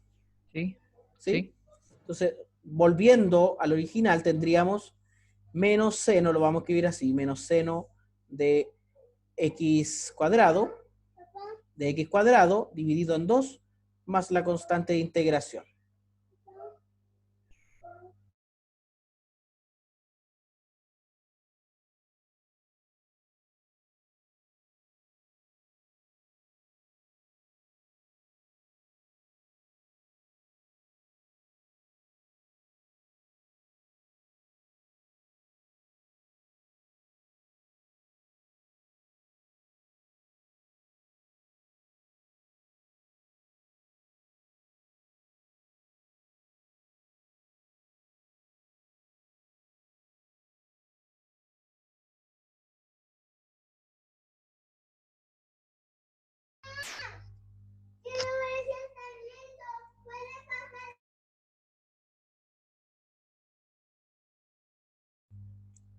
Sí, ¿Sí? sí, Entonces, volviendo al original, tendríamos menos seno, lo vamos a escribir así, menos seno de x cuadrado dividido en 2 más la constante de integración.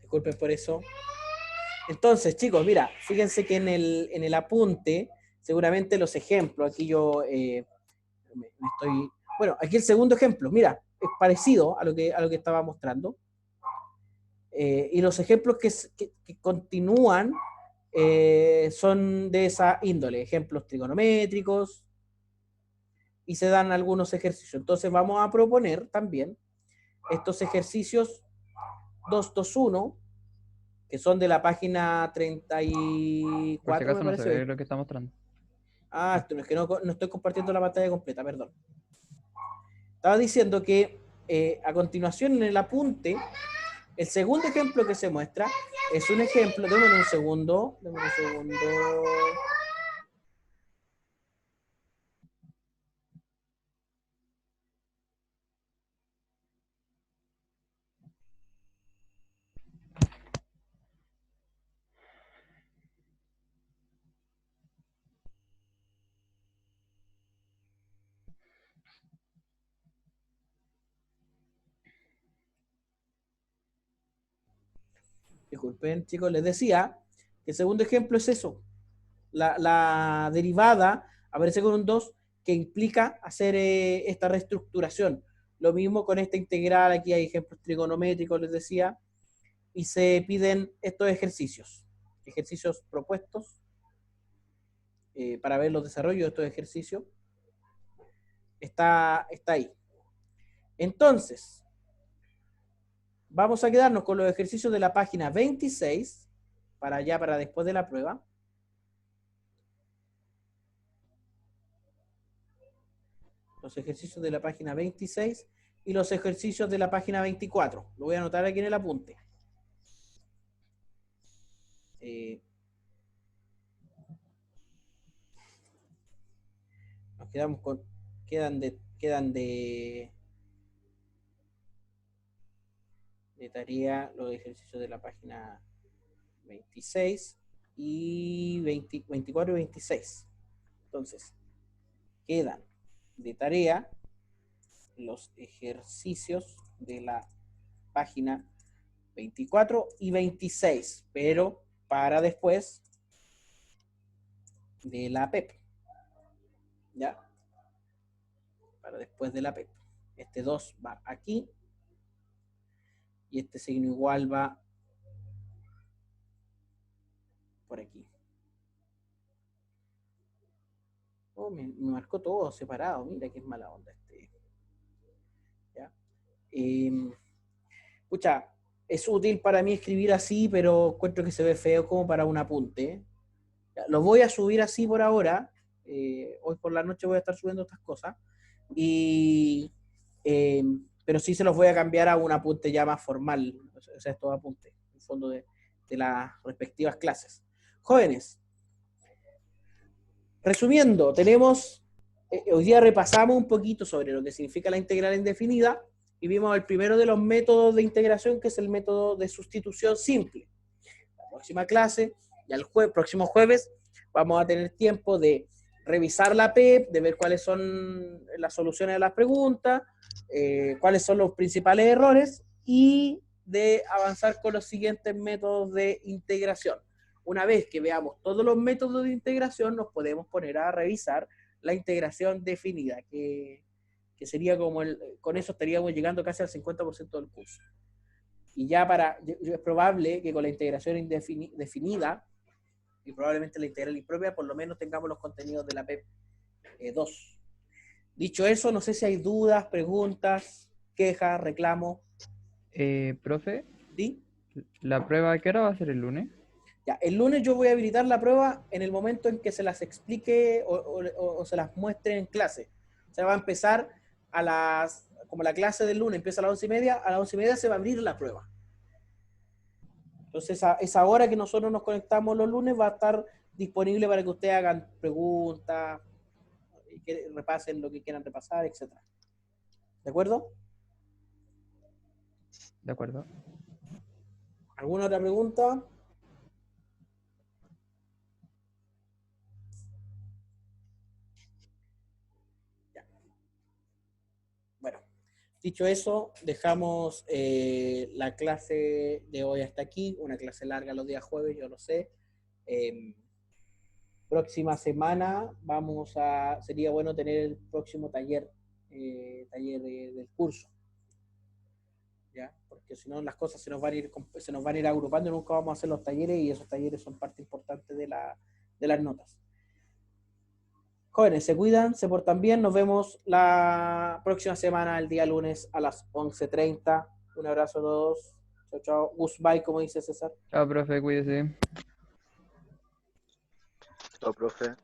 Disculpen por eso. Entonces, chicos, mira, fíjense que en el apunte, seguramente los ejemplos, aquí yo me estoy... Bueno, aquí el segundo ejemplo, mira, es parecido a lo que estaba mostrando. Y los ejemplos que continúan son de esa índole, ejemplos trigonométricos, y se dan algunos ejercicios. Entonces vamos a proponer también estos ejercicios 221, que son de la página Por si 34, me acaso no se ve parece. lo que está mostrando. Ah, esto es que no estoy compartiendo la pantalla completa, perdón. Estaba diciendo que a continuación en el apunte, el segundo ejemplo que se muestra es un ejemplo, déjame un segundo, déjame un segundo. Disculpen, chicos, les decía que el segundo ejemplo es eso. La derivada aparece con un 2 que implica hacer esta reestructuración. Lo mismo con esta integral, aquí hay ejemplos trigonométricos, les decía, y se piden estos ejercicios propuestos para ver los desarrollos de estos ejercicios. Está ahí. Entonces, vamos a quedarnos con los ejercicios de la página 26, para allá, para después de la prueba. Los ejercicios de la página 26 y los ejercicios de la página 24. Lo voy a anotar aquí en el apunte. Nos quedamos con... Quedan de tarea los ejercicios de la página 26 y 24 y 26. Entonces, quedan de tarea los ejercicios de la página 24 y 26, pero para después de la PEP. ¿Ya? Para después de la PEP. Este 2 va aquí y este signo igual va por aquí. Oh, me marcó todo separado. Mira que es mala onda este. ¿Ya? Pucha, es útil para mí escribir así, pero encuentro que se ve feo como para un apunte. Ya, lo voy a subir así por ahora. Hoy por la noche voy a estar subiendo estas cosas. Y, eh, pero sí se los voy a cambiar a un apunte ya más formal. O sea, estos apuntes, en fondo de las respectivas clases. Jóvenes, resumiendo, hoy día repasamos un poquito sobre lo que significa la integral indefinida y vimos el primero de los métodos de integración, que es el método de sustitución simple. La próxima clase, ya el próximo jueves, vamos a tener tiempo de revisar la PEP, de ver cuáles son las soluciones a las preguntas, cuáles son los principales errores y de avanzar con los siguientes métodos de integración. Una vez que veamos todos los métodos de integración, nos podemos poner a revisar la integración definida, que sería como con eso estaríamos llegando casi al 50% del curso. Y ya es probable que con la integración definida y probablemente la integral impropia, por lo menos tengamos los contenidos de la PEP 2. Dicho eso, no sé si hay dudas, preguntas, quejas, reclamos. Profe, ¿Sí? ¿la prueba a qué hora va a ser el lunes? Ya, el lunes yo voy a habilitar la prueba en el momento en que se las explique o se las muestre en clase. O sea, va a empezar como la clase del lunes empieza a las 11:30, a las 11:30 se va a abrir la prueba. Entonces, esa hora que nosotros nos conectamos los lunes va a estar disponible para que ustedes hagan preguntas, y que repasen lo que quieran repasar, etcétera. ¿De acuerdo? De acuerdo. ¿Alguna otra pregunta? Ya. Bueno, Dicho eso, dejamos la clase de hoy hasta aquí, una clase larga los días jueves, yo lo sé. Próxima semana sería bueno tener el próximo taller, del curso, ¿ya? Porque si no las cosas se nos van a ir agrupando y nunca vamos a hacer los talleres y esos talleres son parte importante de las notas. Jóvenes, se cuidan, se portan bien. Nos vemos la próxima semana, el día lunes a las 11:30. Un abrazo a todos. Chao, chao. Goodbye, como dice César. Chao, profe, cuídese. Chao, profe.